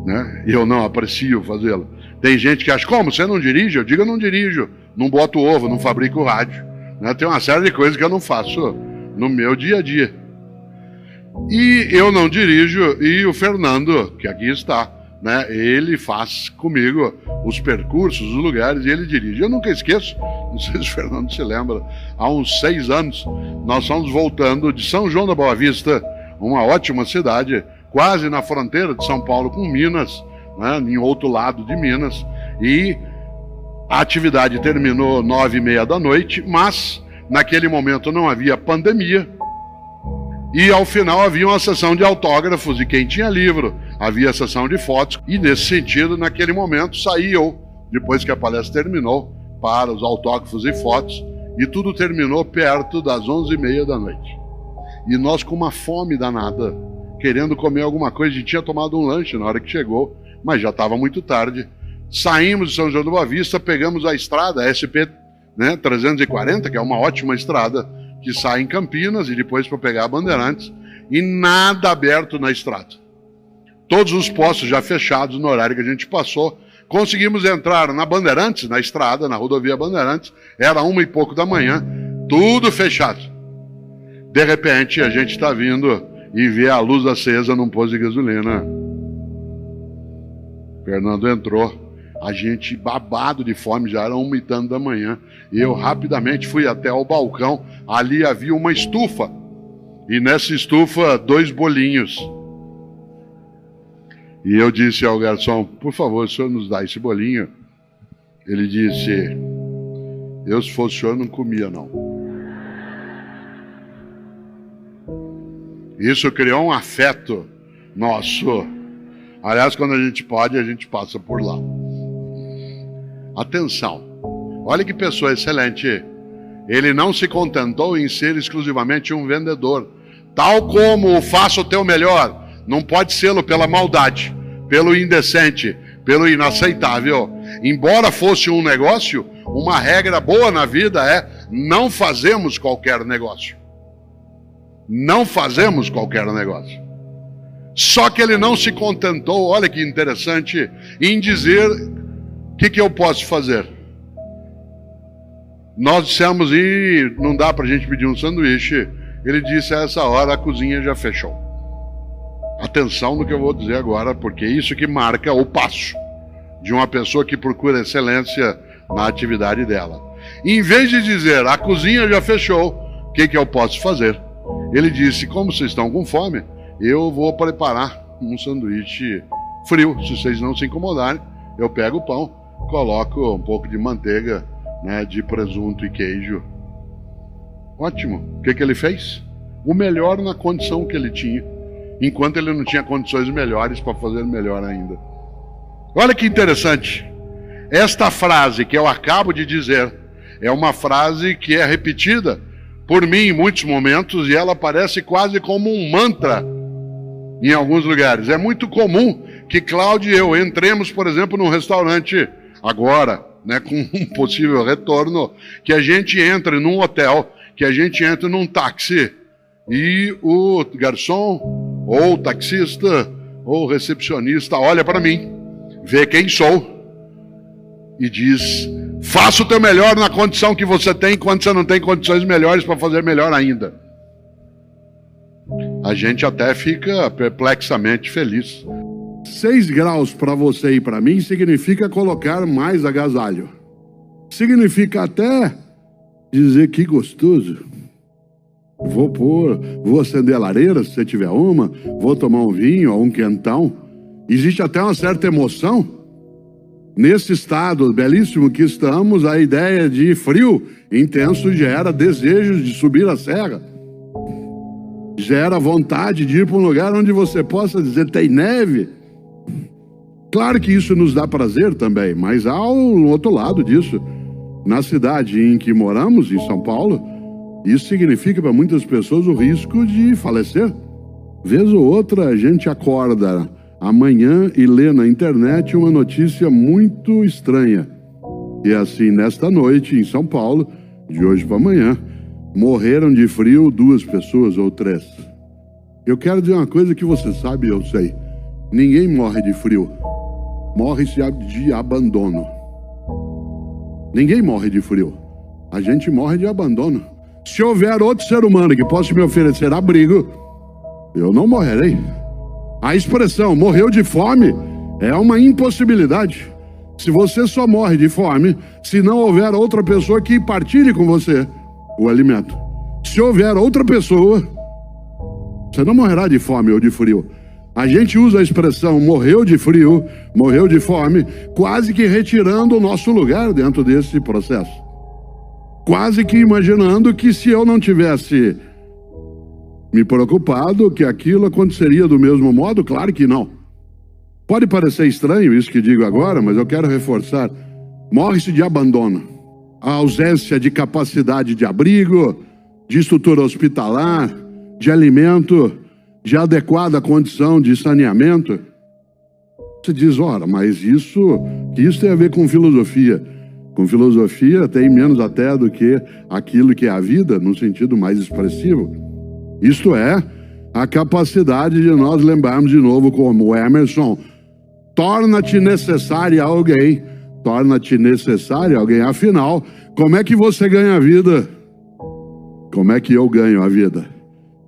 né? E eu não aprecio fazê-lo. Tem gente que acha: como, você não dirige? Eu digo: eu não dirijo, não boto ovo, não fabrico rádio, né? Tem uma série de coisas que eu não faço no meu dia a dia. E eu não dirijo, e o Fernando, que aqui está, né? Ele faz comigo os percursos, os lugares, e ele dirige. Eu nunca esqueço, não sei se o Fernando se lembra, há uns 6 anos, nós estamos voltando de São João da Boa Vista, uma ótima cidade, quase na fronteira de São Paulo com Minas, né? Em outro lado de Minas, e a atividade terminou 9h30 da noite, mas naquele momento não havia pandemia, e ao final havia uma sessão de autógrafos e quem tinha livro, havia sessão de fotos, e nesse sentido, naquele momento, saí eu, depois que a palestra terminou, para os autógrafos e fotos, e tudo terminou perto das 11h30 da noite. E nós com uma fome danada, querendo comer alguma coisa, a gente tinha tomado um lanche na hora que chegou, mas já estava muito tarde. Saímos de São João da Boa Vista, pegamos a estrada, a SP, né, 340, que é uma ótima estrada, que sai em Campinas e depois para pegar a Bandeirantes, e nada aberto na estrada. Todos os postos já fechados no horário que a gente passou. Conseguimos entrar na Bandeirantes, na estrada, na rodovia Bandeirantes, era 1h e pouco da manhã, tudo fechado. De repente, a gente está vindo e vê a luz acesa num posto de gasolina. Fernando entrou. A gente babado de fome, já era 1h e tanto da manhã. E eu rapidamente fui até o balcão. Ali havia uma estufa. E nessa estufa, 2 bolinhos. E eu disse ao garçom, por favor, o senhor nos dá esse bolinho? Ele disse, eu se fosse o senhor não comia não. Isso criou um afeto nosso. Aliás, quando a gente pode, a gente passa por lá. Atenção, olha que pessoa excelente. Ele não se contentou em ser exclusivamente um vendedor. Tal como o faça o teu melhor, não pode sê-lo pela maldade, pelo indecente, pelo inaceitável. Embora fosse um negócio, uma regra boa na vida é não fazemos qualquer negócio. Não fazemos qualquer negócio. Só que ele não se contentou, olha que interessante, em dizer... O que eu posso fazer? Nós dissemos, e não dá para a gente pedir um sanduíche. Ele disse, a essa hora a cozinha já fechou. Atenção no que eu vou dizer agora, porque é isso que marca o passo de uma pessoa que procura excelência na atividade dela. Em vez de dizer, a cozinha já fechou, o que eu posso fazer? Ele disse, como vocês estão com fome, eu vou preparar um sanduíche frio, se vocês não se incomodarem. Eu pego o pão, coloco um pouco de manteiga, né, de presunto e queijo. Ótimo. O que ele fez? O melhor na condição que ele tinha, enquanto ele não tinha condições melhores para fazer melhor ainda. Olha que interessante. Esta frase que eu acabo de dizer é uma frase que é repetida por mim em muitos momentos e ela parece quase como um mantra em alguns lugares. É muito comum que Cláudio e eu entremos, por exemplo, num restaurante agora, né, com um possível retorno, que a gente entre num hotel, que a gente entre num táxi e o garçom, ou o taxista, ou o recepcionista olha para mim, vê quem sou e diz, faça o teu melhor na condição que você tem, quando você não tem condições melhores para fazer melhor ainda. A gente até fica perplexamente feliz. 6 graus para você e para mim significa colocar mais agasalho. Significa até dizer que gostoso. Vou acender a lareira se você tiver uma, vou tomar um vinho ou um quentão. Existe até uma certa emoção. Nesse estado belíssimo que estamos, a ideia de frio intenso gera desejos de subir a serra. Gera vontade de ir para um lugar onde você possa dizer, tem neve. Claro que isso nos dá prazer também, mas há um outro lado disso. Na cidade em que moramos, em São Paulo, isso significa para muitas pessoas o risco de falecer. Vez ou outra a gente acorda amanhã e lê na internet uma notícia muito estranha. E assim, nesta noite, em São Paulo, de hoje para amanhã, morreram de frio 2 pessoas ou 3. Eu quero dizer uma coisa que você sabe, eu sei. Ninguém morre de frio. Morre-se de abandono. Ninguém morre de frio. A gente morre de abandono. Se houver outro ser humano que possa me oferecer abrigo, eu não morrerei. A expressão morreu de fome é uma impossibilidade. Se você só morre de fome se não houver outra pessoa que partilhe com você o alimento. Se houver outra pessoa, você não morrerá de fome ou de frio. A gente usa a expressão morreu de frio, morreu de fome, quase que retirando o nosso lugar dentro desse processo. Quase que imaginando que se eu não tivesse me preocupado, que aquilo aconteceria do mesmo modo. Claro que não. Pode parecer estranho isso que digo agora, mas eu quero reforçar. Morre-se de abandono. A ausência de capacidade de abrigo, de estrutura hospitalar, de alimento, de adequada condição de saneamento. Você diz, ora, mas isso tem a ver com filosofia. Com filosofia tem menos até do que aquilo que é a vida, no sentido mais expressivo. Isto é, a capacidade de nós lembrarmos de novo como Emerson, torna-te necessário a alguém, torna-te necessário a alguém. Afinal, como é que você ganha a vida? Como é que eu ganho a vida?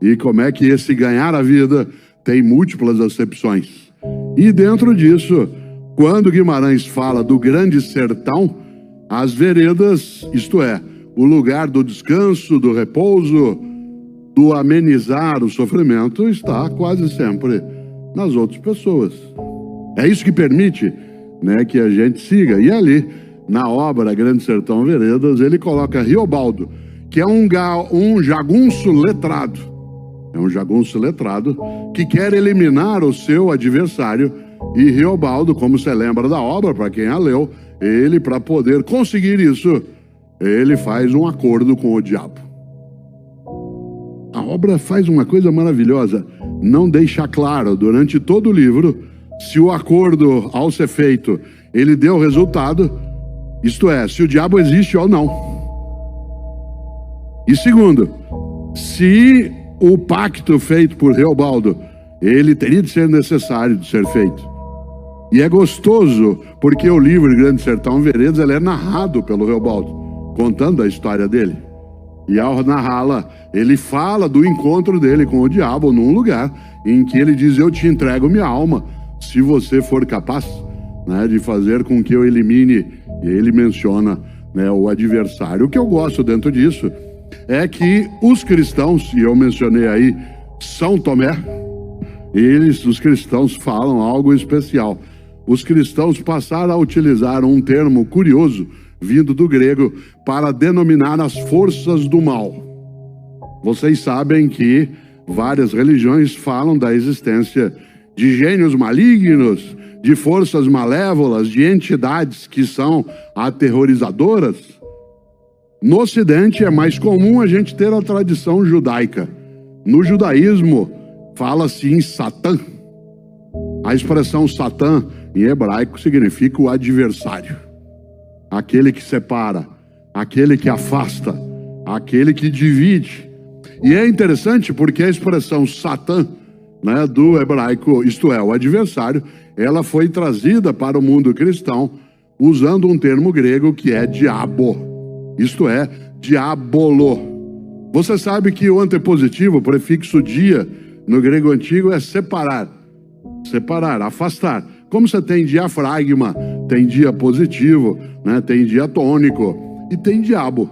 E como é que esse ganhar a vida tem múltiplas acepções? E dentro disso, quando Guimarães fala do grande sertão, as veredas, isto é, o lugar do descanso, do repouso, do amenizar o sofrimento, está quase sempre nas outras pessoas. É isso que permite, né, que a gente siga. E ali, na obra Grande Sertão Veredas, ele coloca Riobaldo, que é um jagunço letrado. É um jagunço letrado que quer eliminar o seu adversário. E Riobaldo, como você lembra da obra, para quem a leu, ele, para poder conseguir isso, ele faz um acordo com o diabo. A obra faz uma coisa maravilhosa. Não deixa claro durante todo o livro se o acordo, ao ser feito, ele deu resultado, isto é, se o diabo existe ou não. E segundo, se o pacto feito por Riobaldo, ele teria de ser necessário de ser feito. E é gostoso, porque o livro Grande Sertão Veredas, ele é narrado pelo Riobaldo, contando a história dele. E ao narrá-la, ele fala do encontro dele com o diabo num lugar em que ele diz, eu te entrego minha alma, se você for capaz, né, de fazer com que eu elimine. E ele menciona, né, o adversário. O que eu gosto dentro disso é que os cristãos, e eu mencionei aí São Tomé, os cristãos falam algo especial. Os cristãos passaram a utilizar um termo curioso, vindo do grego, para denominar as forças do mal. Vocês sabem que várias religiões falam da existência de gênios malignos, de forças malévolas, de entidades que são aterrorizadoras. No Ocidente é mais comum a gente ter a tradição judaica. No judaísmo, fala-se em Satã. A expressão Satã, em hebraico, significa o adversário. Aquele que separa, aquele que afasta, aquele que divide. E é interessante porque a expressão Satã, né, do hebraico, isto é, o adversário, ela foi trazida para o mundo cristão usando um termo grego que é diabo. Isto é, diabolo. Você sabe que o antepositivo, o prefixo dia, no grego antigo é separar. Separar, afastar. Como você tem diafragma, tem dia positivo, né, tem dia tônico e tem diabo.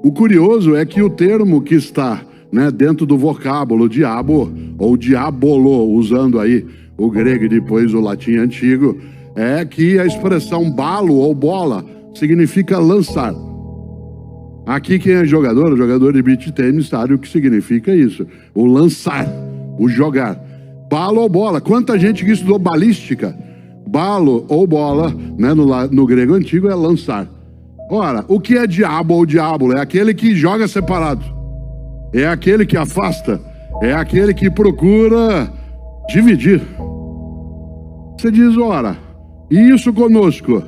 O curioso é que o termo que está, né, dentro do vocábulo diabo ou diabolo, usando aí o grego e depois o latim antigo, é que a expressão balo ou bola significa lançar. Aqui quem é jogador, o jogador de beach tennis sabe o que significa isso. O lançar, o jogar. Balo ou bola. Quanta gente que estudou balística, balo ou bola, né, no grego antigo é lançar. Ora, o que é diabo ou diabo? É aquele que joga separado. É aquele que afasta. É aquele que procura dividir. Você diz, ora, isso conosco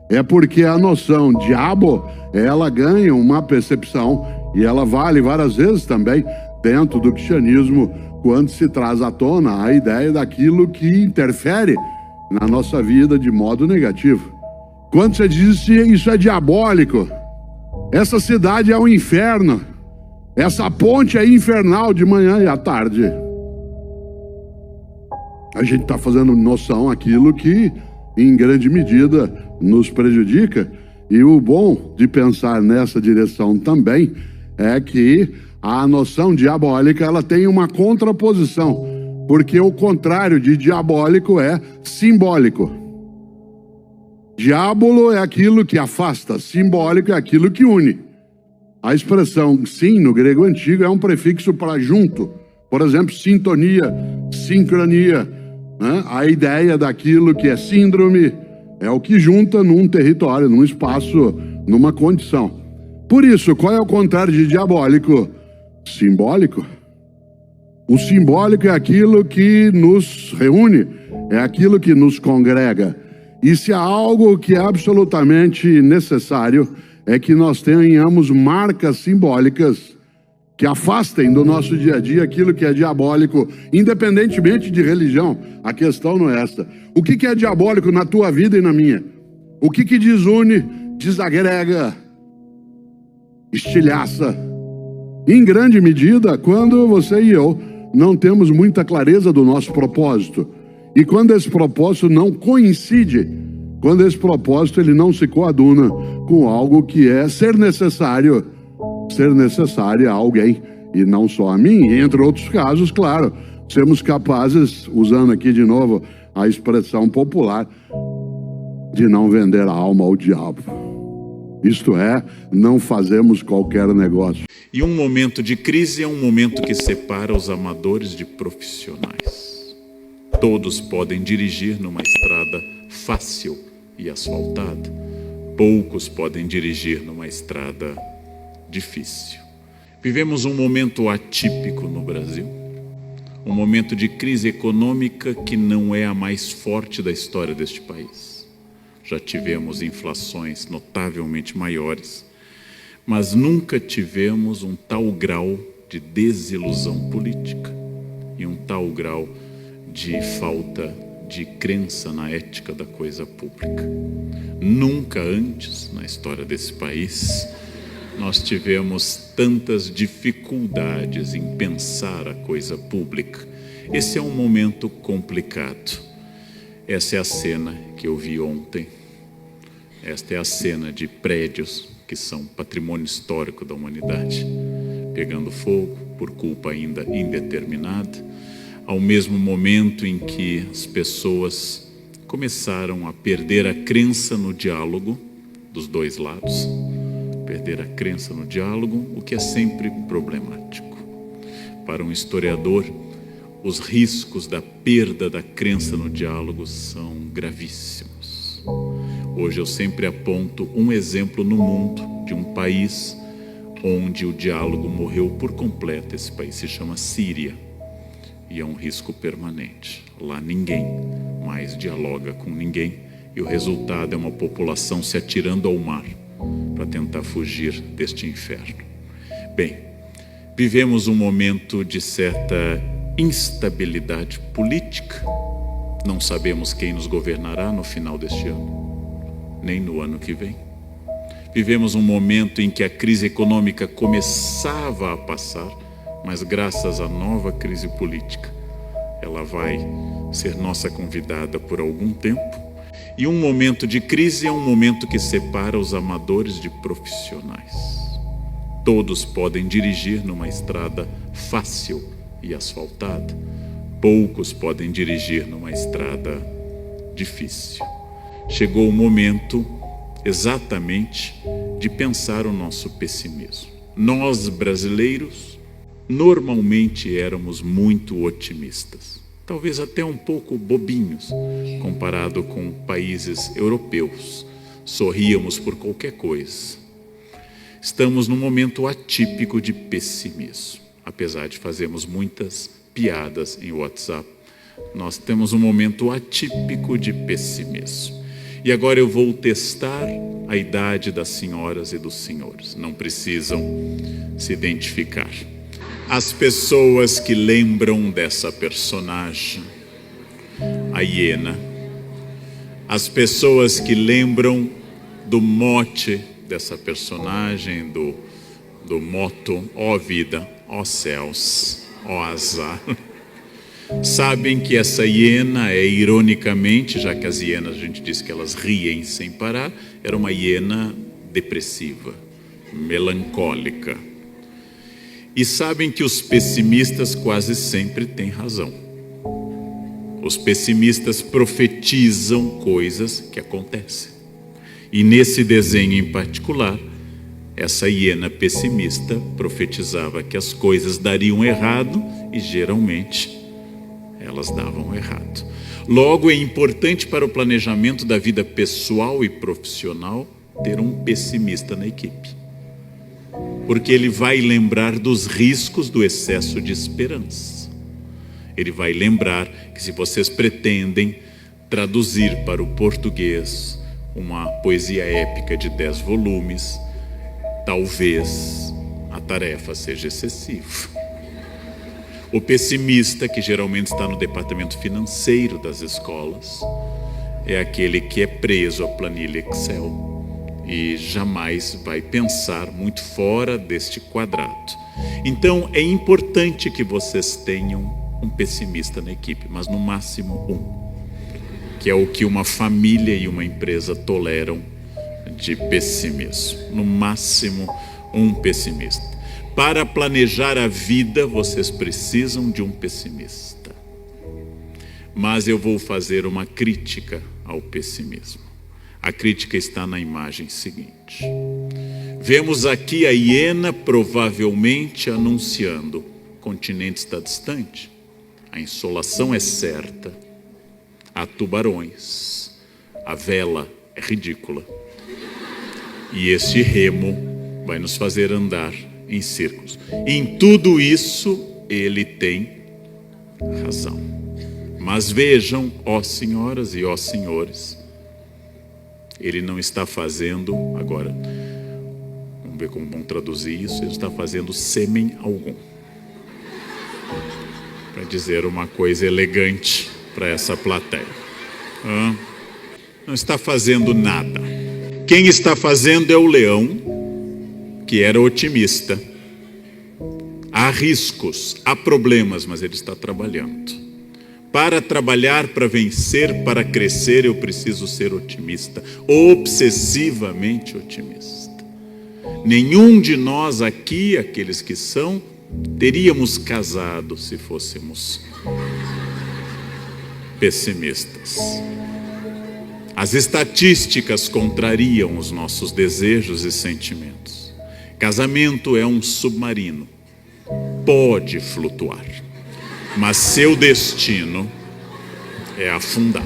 é porque a noção diabo, ela ganha uma percepção e ela vale várias vezes também dentro do cristianismo quando se traz à tona a ideia daquilo que interfere na nossa vida de modo negativo. Quando você diz isso é diabólico, Essa cidade é um inferno. Essa ponte é infernal de manhã e à tarde. A gente está fazendo noção aquilo que, em grande medida, nos prejudica. E o bom de pensar nessa direção também é que a noção diabólica ela tem uma contraposição, porque o contrário de diabólico é simbólico. Diabolo é aquilo que afasta, simbólico é aquilo que une. A expressão sim, no grego antigo, é um prefixo para junto. Por exemplo, sintonia, sincronia, né? A ideia daquilo que é síndrome é o que junta num território, num espaço, numa condição. Por isso, qual é o contrário de diabólico? Simbólico. O simbólico é aquilo que nos reúne, é aquilo que nos congrega. E se há algo que é absolutamente necessário, é que nós tenhamos marcas simbólicas que afastem do nosso dia a dia aquilo que é diabólico, independentemente de religião. A questão não é essa. O que é diabólico na tua vida e na minha? O que desune, desagrega, estilhaça? Em grande medida, quando você e eu não temos muita clareza do nosso propósito. E quando esse propósito não coincide, quando esse propósito ele não se coaduna com algo que é ser necessário a alguém, e não só a mim, entre outros casos, claro, sermos capazes, usando aqui de novo a expressão popular, de não vender a alma ao diabo. Isto é, não fazemos qualquer negócio. E um momento de crise é um momento que separa os amadores de profissionais. Todos podem dirigir numa estrada fácil e asfaltada. Poucos podem dirigir numa estrada difícil. Vivemos um momento atípico no Brasil. Um momento de crise econômica que não é a mais forte da história deste país. Já tivemos inflações notavelmente maiores, mas nunca tivemos um tal grau de desilusão política e um tal grau de falta de crença na ética da coisa pública. Nunca antes, na história desse país, nós tivemos tantas dificuldades em pensar a coisa pública. Esse é um momento complicado. Essa é a cena que eu vi ontem. Esta é a cena de prédios que são patrimônio histórico da humanidade, pegando fogo por culpa ainda indeterminada, ao mesmo momento em que as pessoas começaram a perder a crença no diálogo dos dois lados, perder a crença no diálogo, o que é sempre problemático. Para um historiador, os riscos da perda da crença no diálogo são gravíssimos. Hoje eu sempre aponto um exemplo no mundo de um país onde o diálogo morreu por completo. Esse país se chama Síria e é um risco permanente. Lá ninguém mais dialoga com ninguém e o resultado é uma população se atirando ao mar para tentar fugir deste inferno. Bem, vivemos um momento de certa instabilidade política. Não sabemos quem nos governará no final deste ano, nem no ano que vem. Vivemos um momento em que a crise econômica começava a passar, mas graças à nova crise política, ela vai ser nossa convidada por algum tempo. E um momento de crise é um momento que separa os amadores de profissionais. Todos podem dirigir numa estrada fácil e asfaltada. Poucos podem dirigir numa estrada difícil. Chegou o momento exatamente de pensar o nosso pessimismo. Nós, brasileiros, normalmente éramos muito otimistas, talvez até um pouco bobinhos, comparado com países europeus. Sorríamos por qualquer coisa. Estamos num momento atípico de pessimismo. Apesar de fazermos muitas piadas em WhatsApp, nós temos um momento atípico de pessimismo. E agora eu vou testar a idade das senhoras e dos senhores. Não precisam se identificar. As pessoas que lembram dessa personagem, a hiena, as pessoas que lembram do mote dessa personagem do motto: ó vida, ó céus, ó azar. Sabem que essa hiena é, ironicamente, já que as hienas a gente diz que elas riem sem parar, era uma hiena depressiva, melancólica. E sabem que os pessimistas quase sempre têm razão. Os pessimistas profetizam coisas que acontecem. E nesse desenho em particular, essa hiena pessimista profetizava que as coisas dariam errado e geralmente elas davam errado. Logo, é importante para o planejamento da vida pessoal e profissional ter um pessimista na equipe, porque ele vai lembrar dos riscos do excesso de esperança. Ele vai lembrar que se vocês pretendem traduzir para o português uma poesia épica de 10 volumes, talvez a tarefa seja excessiva. O pessimista, que geralmente está no departamento financeiro das escolas, é aquele que é preso à planilha Excel e jamais vai pensar muito fora deste quadrado. Então, é importante que vocês tenham um pessimista na equipe, mas no máximo um, que é o que uma família e uma empresa toleram de pessimismo. No máximo um pessimista. Para planejar a vida, vocês precisam de um pessimista. Mas eu vou fazer uma crítica ao pessimismo. A crítica está na imagem seguinte. Vemos aqui a hiena provavelmente anunciando: o continente está distante, a insolação é certa, há tubarões, a vela é ridícula e este remo vai nos fazer andar em círculos. Em tudo isso ele tem razão. Mas vejam, ó senhoras e ó senhores, ele não está fazendo, agora vamos ver como vão traduzir isso, ele está fazendo sêmen algum, para dizer uma coisa elegante para essa plateia. Não está fazendo nada. Quem está fazendo é o leão, que era otimista. Há riscos, há problemas, mas ele está trabalhando. Para trabalhar, para vencer, para crescer, eu preciso ser otimista, obsessivamente otimista. Nenhum de nós aqui, aqueles que são, teríamos casado se fôssemos pessimistas. As estatísticas contrariam os nossos desejos e sentimentos. Casamento é um submarino, pode flutuar, mas seu destino é afundar.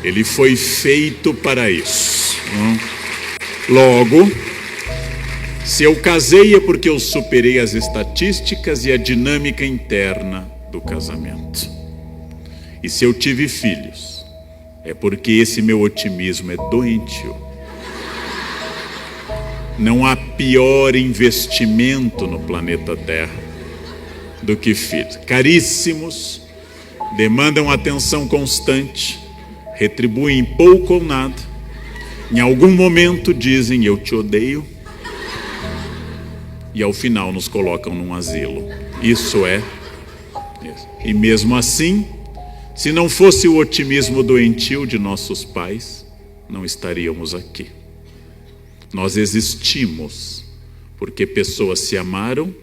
Ele foi feito para isso. Logo, se eu casei é porque eu superei as estatísticas e a dinâmica interna do casamento. E se eu tive filhos, é porque esse meu otimismo é doentio. Não há pior investimento no planeta Terra do que filhos. Caríssimos, demandam atenção constante, retribuem pouco ou nada. Em algum momento dizem: eu te odeio. E ao final nos colocam num asilo. Isso é. E mesmo assim, se não fosse o otimismo doentio de nossos pais, não estaríamos aqui. Nós existimos porque pessoas se amaram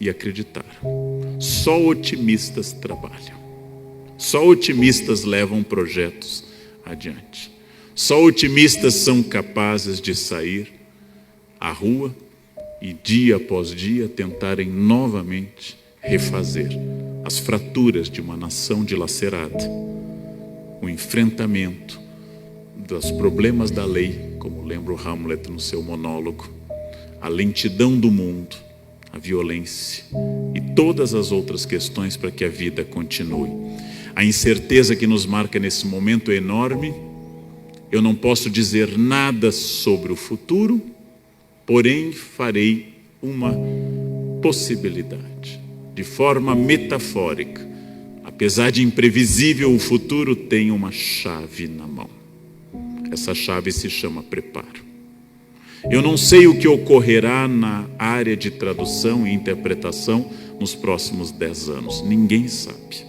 e acreditaram. Só otimistas trabalham. Só otimistas levam projetos adiante. Só otimistas são capazes de sair à rua e dia após dia tentarem novamente refazer as fraturas de uma nação dilacerada. O enfrentamento dos problemas da lei, como lembra o Hamlet no seu monólogo, a lentidão do mundo, a violência e todas as outras questões para que a vida continue. A incerteza que nos marca nesse momento é enorme. Eu não posso dizer nada sobre o futuro, porém farei uma possibilidade. De forma metafórica, apesar de imprevisível, o futuro tem uma chave na mão. Essa chave se chama preparo. Eu não sei o que ocorrerá na área de tradução e interpretação nos próximos 10 anos. Ninguém sabe.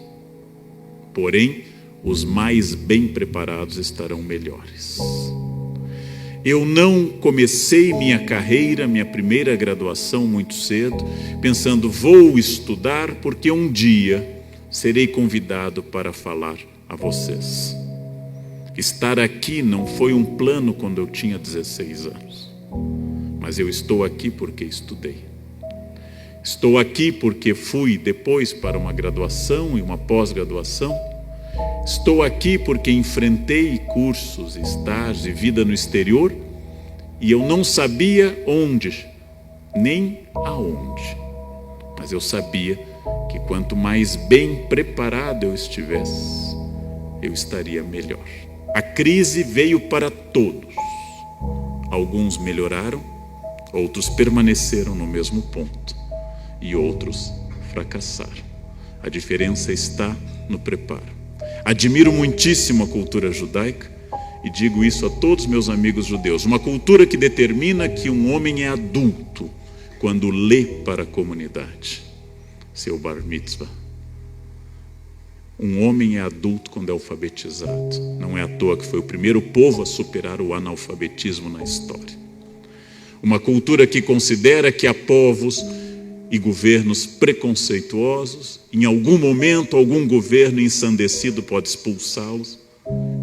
Porém, os mais bem preparados estarão melhores. Eu não comecei minha carreira, minha primeira graduação muito cedo, pensando, vou estudar porque um dia serei convidado para falar a vocês. Estar aqui não foi um plano quando eu tinha 16 anos, mas eu estou aqui porque estudei. Estou aqui porque fui depois para uma graduação e uma pós-graduação. Estou aqui porque enfrentei cursos, estágios e vida no exterior e eu não sabia onde, nem aonde. Mas eu sabia que quanto mais bem preparado eu estivesse, eu estaria melhor. A crise veio para todos. Alguns melhoraram, outros permaneceram no mesmo ponto e outros fracassaram. A diferença está no preparo. Admiro muitíssimo a cultura judaica e digo isso a todos meus amigos judeus. Uma cultura que determina que um homem é adulto quando lê para a comunidade seu bar mitzvah. Um homem é adulto quando é alfabetizado. Não é à toa que foi o primeiro povo a superar o analfabetismo na história. Uma cultura que considera que há povos e governos preconceituosos, em algum momento algum governo ensandecido pode expulsá-los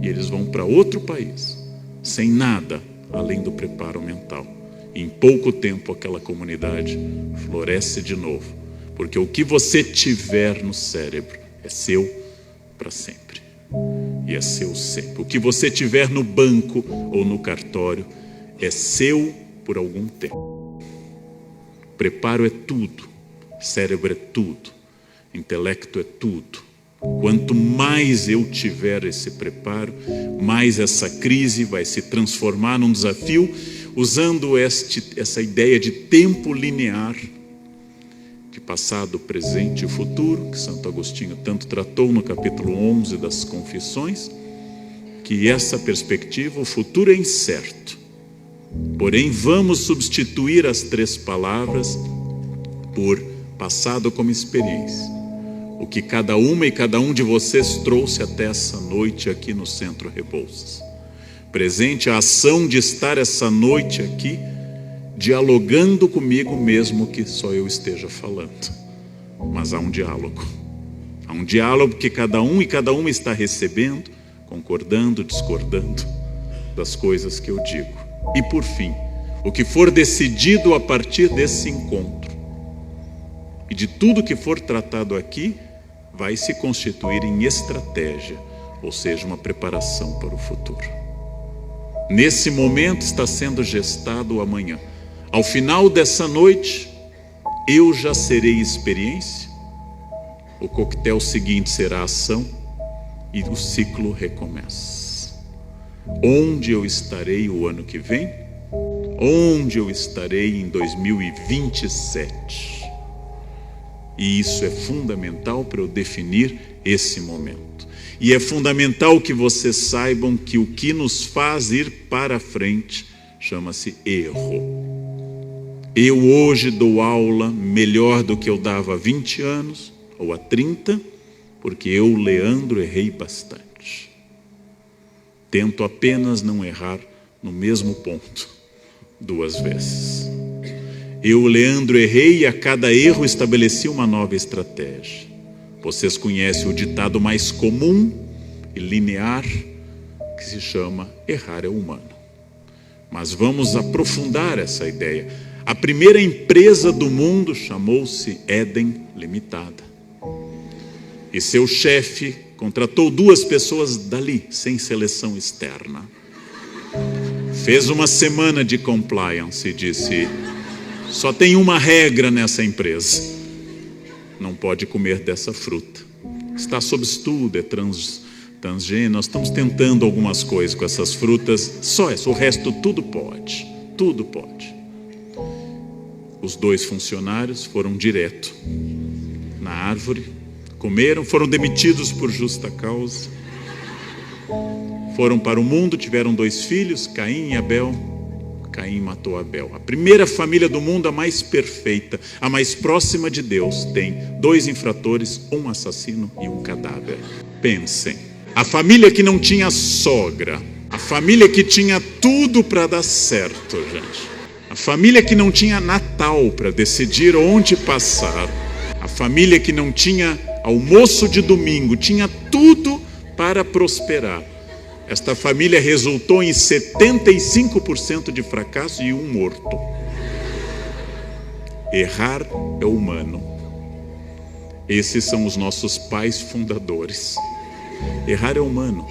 e eles vão para outro país, sem nada além do preparo mental. E em pouco tempo aquela comunidade floresce de novo, porque o que você tiver no cérebro é seu para sempre. E é seu sempre. O que você tiver no banco ou no cartório é seu por algum tempo. Preparo é tudo, cérebro é tudo, intelecto é tudo. Quanto mais eu tiver esse preparo, mais essa crise vai se transformar num desafio, usando essa ideia de tempo linear, de passado, presente e futuro, que Santo Agostinho tanto tratou no capítulo 11 das Confissões, que essa perspectiva, o futuro é incerto. Porém, vamos substituir as 3 palavras por passado como experiência. O que cada uma e cada um de vocês trouxe até essa noite aqui no Centro Rebouças. Presente, a ação de estar essa noite aqui, dialogando comigo mesmo que só eu esteja falando. Mas há um diálogo. Há um diálogo que cada um e cada uma está recebendo, concordando, discordando das coisas que eu digo. E por fim, o que for decidido a partir desse encontro e de tudo que for tratado aqui vai se constituir em estratégia, ou seja, uma preparação para o futuro. Nesse momento está sendo gestado o amanhã. Ao final dessa noite, eu já serei experiência, o coquetel seguinte será ação e o ciclo recomeça. Onde eu estarei o ano que vem? Onde eu estarei em 2027? E isso é fundamental para eu definir esse momento. E é fundamental que vocês saibam que o que nos faz ir para frente chama-se erro. Eu hoje dou aula melhor do que eu dava há 20 anos ou há 30, porque eu, Leandro, errei bastante. Tento apenas não errar no mesmo ponto 2 vezes. Eu, Leandro, errei e a cada erro estabeleci uma nova estratégia. Vocês conhecem o ditado mais comum e linear que se chama errar é humano. Mas vamos aprofundar essa ideia. A primeira empresa do mundo chamou-se Éden Limitada. E seu chefe contratou 2 pessoas dali, sem seleção externa. Fez uma semana de compliance e disse: só tem uma regra nessa empresa: não pode comer dessa fruta. Está sob estudo, é transgênico. Nós estamos tentando algumas coisas com essas frutas, só essa, o resto tudo pode. Tudo pode. Os 2 funcionários foram direto na árvore, comeram, foram demitidos por justa causa. Foram para o mundo, tiveram 2 filhos, Caim e Abel. Caim matou Abel. A primeira família do mundo, a mais perfeita, a mais próxima de Deus, tem 2 infratores, um assassino e um cadáver. Pensem. A família que não tinha sogra, a família que tinha tudo para dar certo, gente. A família que não tinha Natal para decidir onde passar. A família que não tinha almoço de domingo, tinha tudo para prosperar. Esta família resultou em 75% de fracasso e 1 morto. Errar é humano. Esses são os nossos pais fundadores. Errar é humano.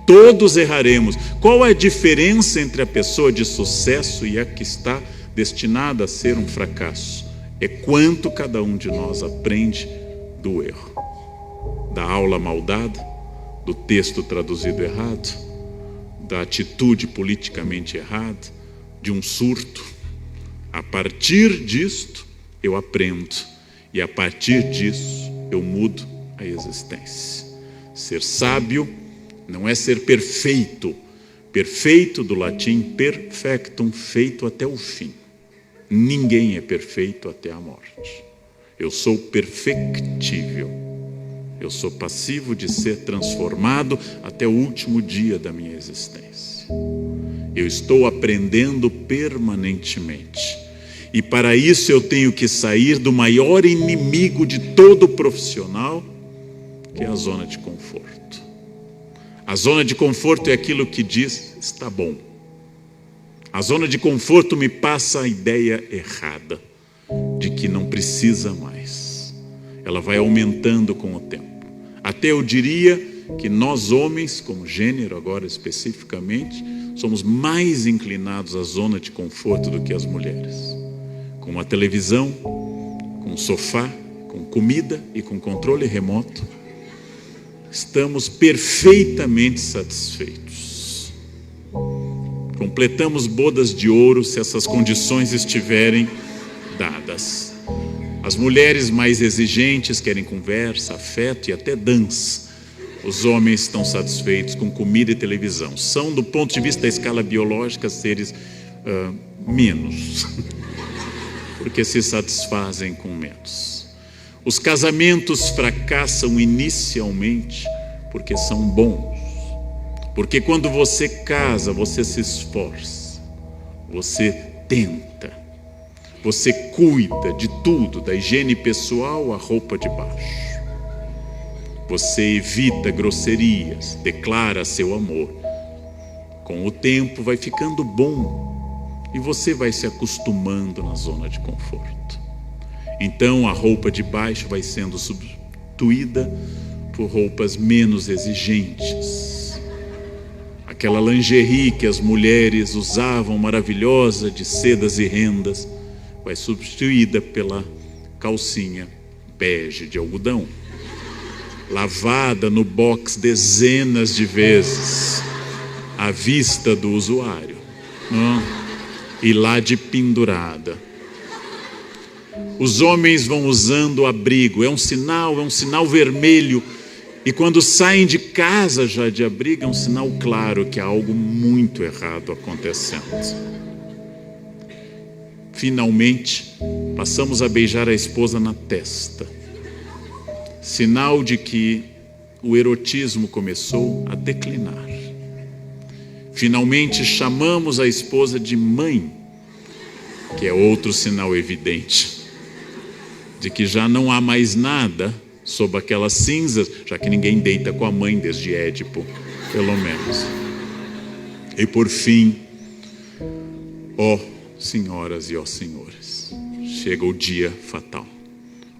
Todos erraremos. Qual é a diferença entre a pessoa de sucesso e a que está destinada a ser um fracasso? É quanto cada um de nós aprende do erro. Da aula mal dada, do texto traduzido errado, da atitude politicamente errada, de um surto. A partir disto, eu aprendo. E a partir disso, eu mudo a existência. Ser sábio não é ser perfeito. Perfeito do latim perfectum, feito até o fim. Ninguém é perfeito até a morte. Eu sou perfectível. Eu sou passivo de ser transformado até o último dia da minha existência. Eu estou aprendendo permanentemente. E para isso eu tenho que sair do maior inimigo de todo profissional, que é a zona de conforto. A zona de conforto é aquilo que diz, está bom. A zona de conforto me passa a ideia errada de que não precisa mais. Ela vai aumentando com o tempo. Até eu diria que nós homens, como gênero agora especificamente, somos mais inclinados à zona de conforto do que as mulheres. Com uma televisão, com um sofá, com comida e com controle remoto, estamos perfeitamente satisfeitos. Completamos bodas de ouro se essas condições estiverem dadas. As mulheres mais exigentes querem conversa, afeto e até dança. Os homens estão satisfeitos com comida e televisão. São, do ponto de vista da escala biológica, seres menos, porque se satisfazem com menos. Os casamentos fracassam inicialmente porque são bons. Porque quando você casa, você se esforça, você tenta. Você cuida de tudo, da higiene pessoal à roupa de baixo. Você evita grosserias, declara seu amor. Com o tempo vai ficando bom e você vai se acostumando na zona de conforto. Então a roupa de baixo vai sendo substituída por roupas menos exigentes. Aquela lingerie que as mulheres usavam, maravilhosa, de sedas e rendas, vai substituída pela calcinha bege de algodão, lavada no box dezenas de vezes, à vista do usuário, e lá de pendurada. Os homens vão usando abrigo, é um sinal vermelho, e quando saem de casa já de abrigo, é um sinal claro que há algo muito errado acontecendo. Finalmente, passamos a beijar a esposa na testa. Sinal de que o erotismo começou a declinar. Finalmente, chamamos a esposa de mãe, que é outro sinal evidente de que já não há mais nada sob aquelas cinzas, já que ninguém deita com a mãe desde Édipo, pelo menos. E por fim, senhoras e senhores, chega o dia fatal.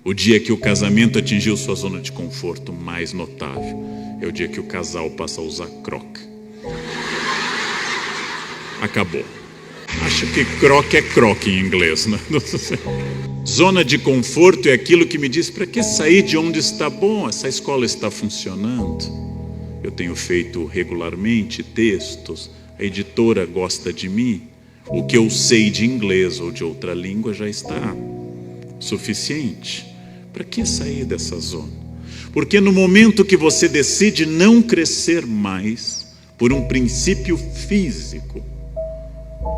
O dia que o casamento atingiu sua zona de conforto mais notável. É o dia que o casal passa a usar croc. Acabou. Acho que croc é croc em inglês, né? Zona de conforto é aquilo que me diz, para que sair de onde está bom? Essa escola está funcionando. Eu tenho feito regularmente textos, a editora gosta de mim. O que eu sei de inglês ou de outra língua já está suficiente. Para que sair dessa zona? Porque no momento que você decide não crescer mais por um princípio físico,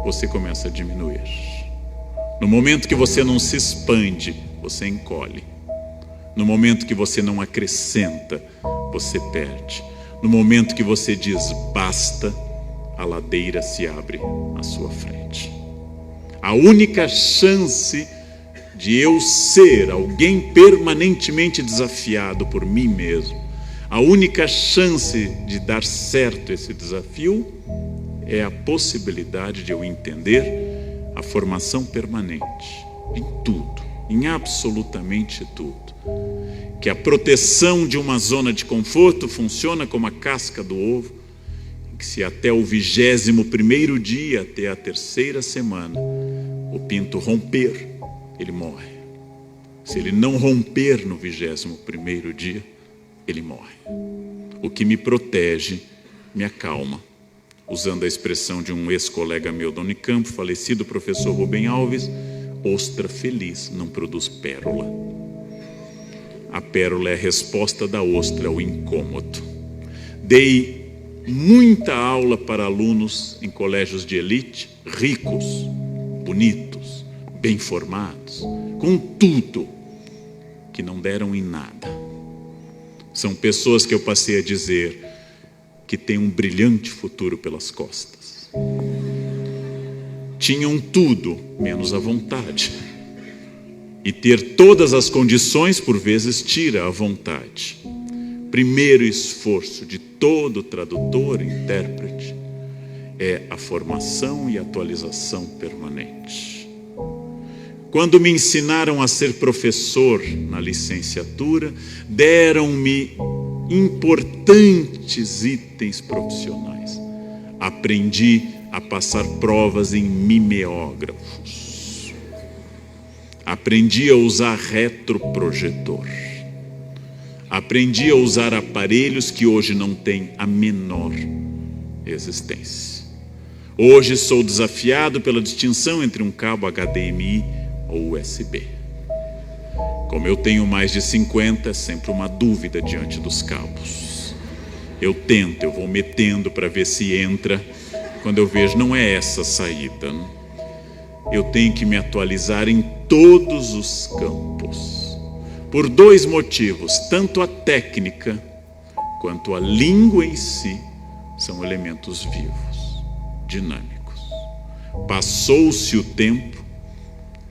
você começa a diminuir. No momento que você não se expande, você encolhe. No momento que você não acrescenta, você perde. No momento que você diz basta, a ladeira se abre à sua frente. A única chance de eu ser alguém permanentemente desafiado por mim mesmo, a única chance de dar certo esse desafio é a possibilidade de eu entender a formação permanente em tudo, em absolutamente tudo. Que a proteção de uma zona de conforto funciona como a casca do ovo, que se até o 21º dia, até a 3ª semana, o pinto romper, ele morre. Se ele não romper no 21º dia, ele morre. O que me protege, me acalma. Usando a expressão de um ex-colega meu da Unicamp, falecido professor Rubem Alves, ostra feliz não produz pérola. A pérola é a resposta da ostra ao incômodo. Dei muita aula para alunos em colégios de elite, ricos, bonitos, bem formados, com tudo, que não deram em nada. São pessoas que eu passei a dizer que têm um brilhante futuro pelas costas. Tinham tudo, menos a vontade. E ter todas as condições, por vezes, tira a vontade. Primeiro esforço de todo tradutor e intérprete é a formação e atualização permanente. Quando me ensinaram a ser professor na licenciatura, deram-me importantes itens profissionais. Aprendi a passar provas em mimeógrafos. Aprendi a usar retroprojetor. Aprendi a usar aparelhos que hoje não têm a menor existência. Hoje sou desafiado pela distinção entre um cabo HDMI ou USB. Como eu tenho mais de 50, é sempre uma dúvida diante dos cabos. Eu tento, eu vou metendo para ver se entra. Quando eu vejo, não é essa a saída, né? Eu tenho que me atualizar em todos os campos. Por 2 motivos, tanto a técnica quanto a língua em si são elementos vivos, dinâmicos. Passou-se o tempo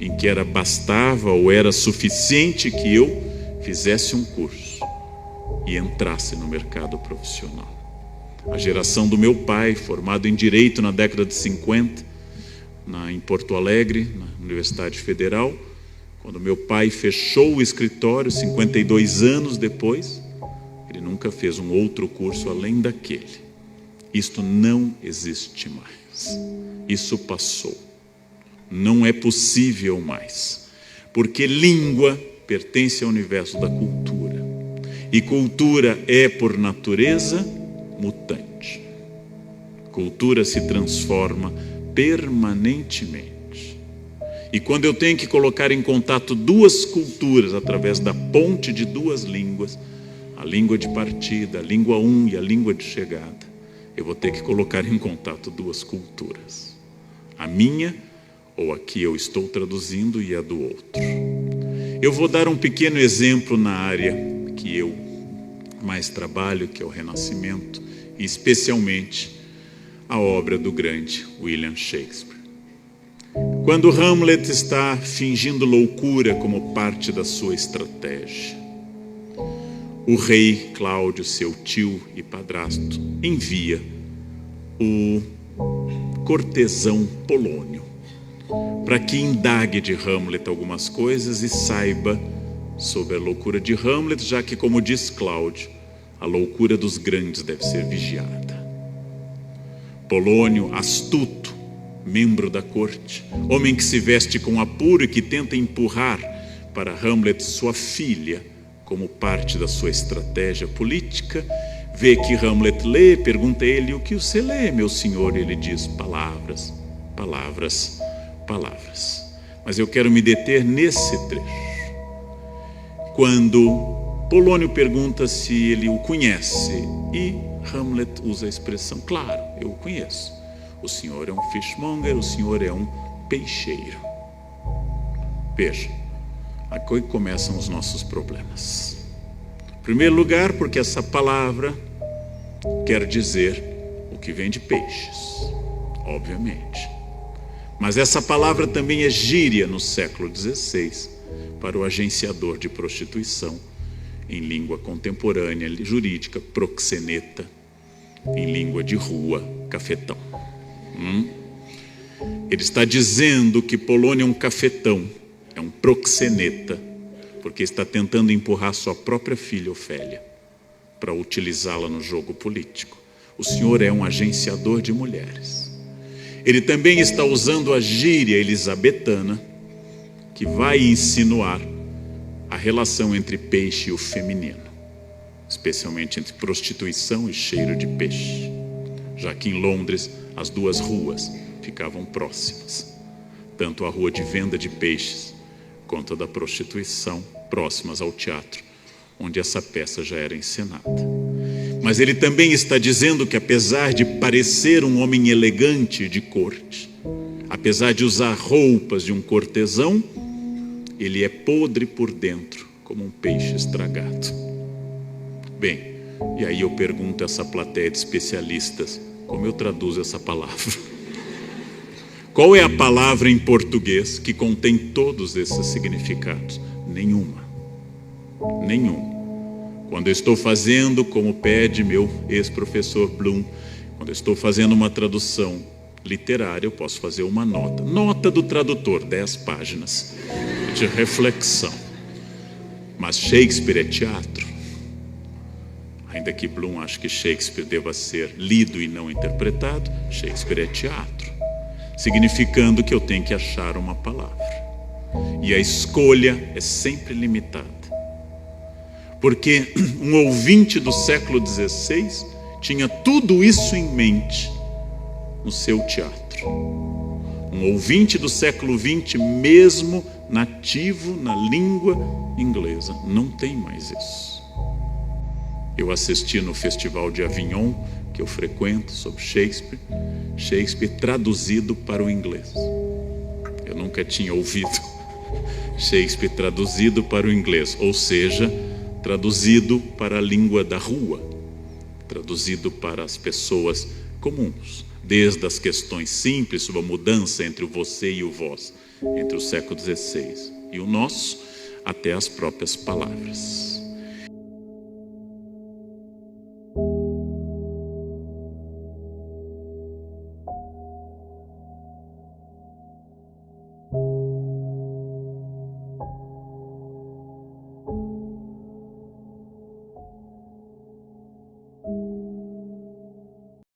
em que bastava ou era suficiente que eu fizesse um curso e entrasse no mercado profissional. A geração do meu pai, formado em Direito na década de 50, em Porto Alegre, na Universidade Federal, quando meu pai fechou o escritório, 52 anos depois, ele nunca fez um outro curso além daquele. Isto não existe mais. Isso passou. Não é possível mais. Porque língua pertence ao universo da cultura. E cultura é, por natureza, mutante. Cultura se transforma permanentemente. E quando eu tenho que colocar em contato 2 culturas através da ponte de 2 línguas, a língua de partida, a língua 1 e a língua de chegada, eu vou ter que colocar em contato 2 culturas. A minha, ou a que eu estou traduzindo, e a do outro. Eu vou dar um pequeno exemplo na área que eu mais trabalho, que é o Renascimento, e especialmente a obra do grande William Shakespeare. Quando Hamlet está fingindo loucura como parte da sua estratégia, o rei Cláudio, seu tio e padrasto, envia o cortesão Polônio para que indague de Hamlet algumas coisas e saiba sobre a loucura de Hamlet, já que, como diz Cláudio, a loucura dos grandes deve ser vigiada. Polônio, astuto, membro da corte, homem que se veste com apuro e que tenta empurrar para Hamlet sua filha como parte da sua estratégia política, vê que Hamlet lê, pergunta a ele: o que você lê, meu senhor? Ele diz: palavras, palavras, palavras. Mas eu quero me deter nesse trecho. Quando Polônio pergunta se ele o conhece, e Hamlet usa a expressão: claro, eu o conheço. O senhor é um fishmonger, o senhor é um peixeiro. Veja, aqui começam os nossos problemas. Em primeiro lugar, porque essa palavra quer dizer o que vem de peixes, obviamente. Mas essa palavra também é gíria no século XVI para o agenciador de prostituição, em língua contemporânea jurídica, proxeneta, em língua de rua, cafetão. Ele está dizendo que Polônia é um cafetão, é um proxeneta, porque está tentando empurrar sua própria filha Ofélia para utilizá-la no jogo político. O senhor é um agenciador de mulheres. Ele também está usando a gíria elisabetana, que vai insinuar a relação entre peixe e o feminino, especialmente entre prostituição e cheiro de peixe, já que em Londres as duas ruas ficavam próximas, tanto a rua de venda de peixes quanto a da prostituição, próximas ao teatro, onde essa peça já era encenada. Mas ele também está dizendo que, apesar de parecer um homem elegante de corte, apesar de usar roupas de um cortesão, ele é podre por dentro, como um peixe estragado. Bem, e aí eu pergunto a essa plateia de especialistas, como eu traduzo essa palavra? Qual é a palavra em português que contém todos esses significados? Nenhuma. Quando eu estou fazendo, como pede meu ex-professor Bloom, quando eu estou fazendo uma tradução literária, eu posso fazer uma nota. Nota do tradutor, 10 páginas de reflexão. Mas Shakespeare é teatro. Ainda que Bloom ache que Shakespeare deva ser lido e não interpretado, Shakespeare é teatro, significando que eu tenho que achar uma palavra. E a escolha é sempre limitada. Porque um ouvinte do século XVI tinha tudo isso em mente no seu teatro. Um ouvinte do século XX, mesmo nativo na língua inglesa, não tem mais isso. Eu assisti no Festival de Avignon, que eu frequento, sobre Shakespeare traduzido para o inglês. Eu nunca tinha ouvido Shakespeare traduzido para o inglês, ou seja, traduzido para a língua da rua, traduzido para as pessoas comuns, desde as questões simples sobre a mudança entre o você e o vós, entre o século XVI e o nosso, até as próprias palavras.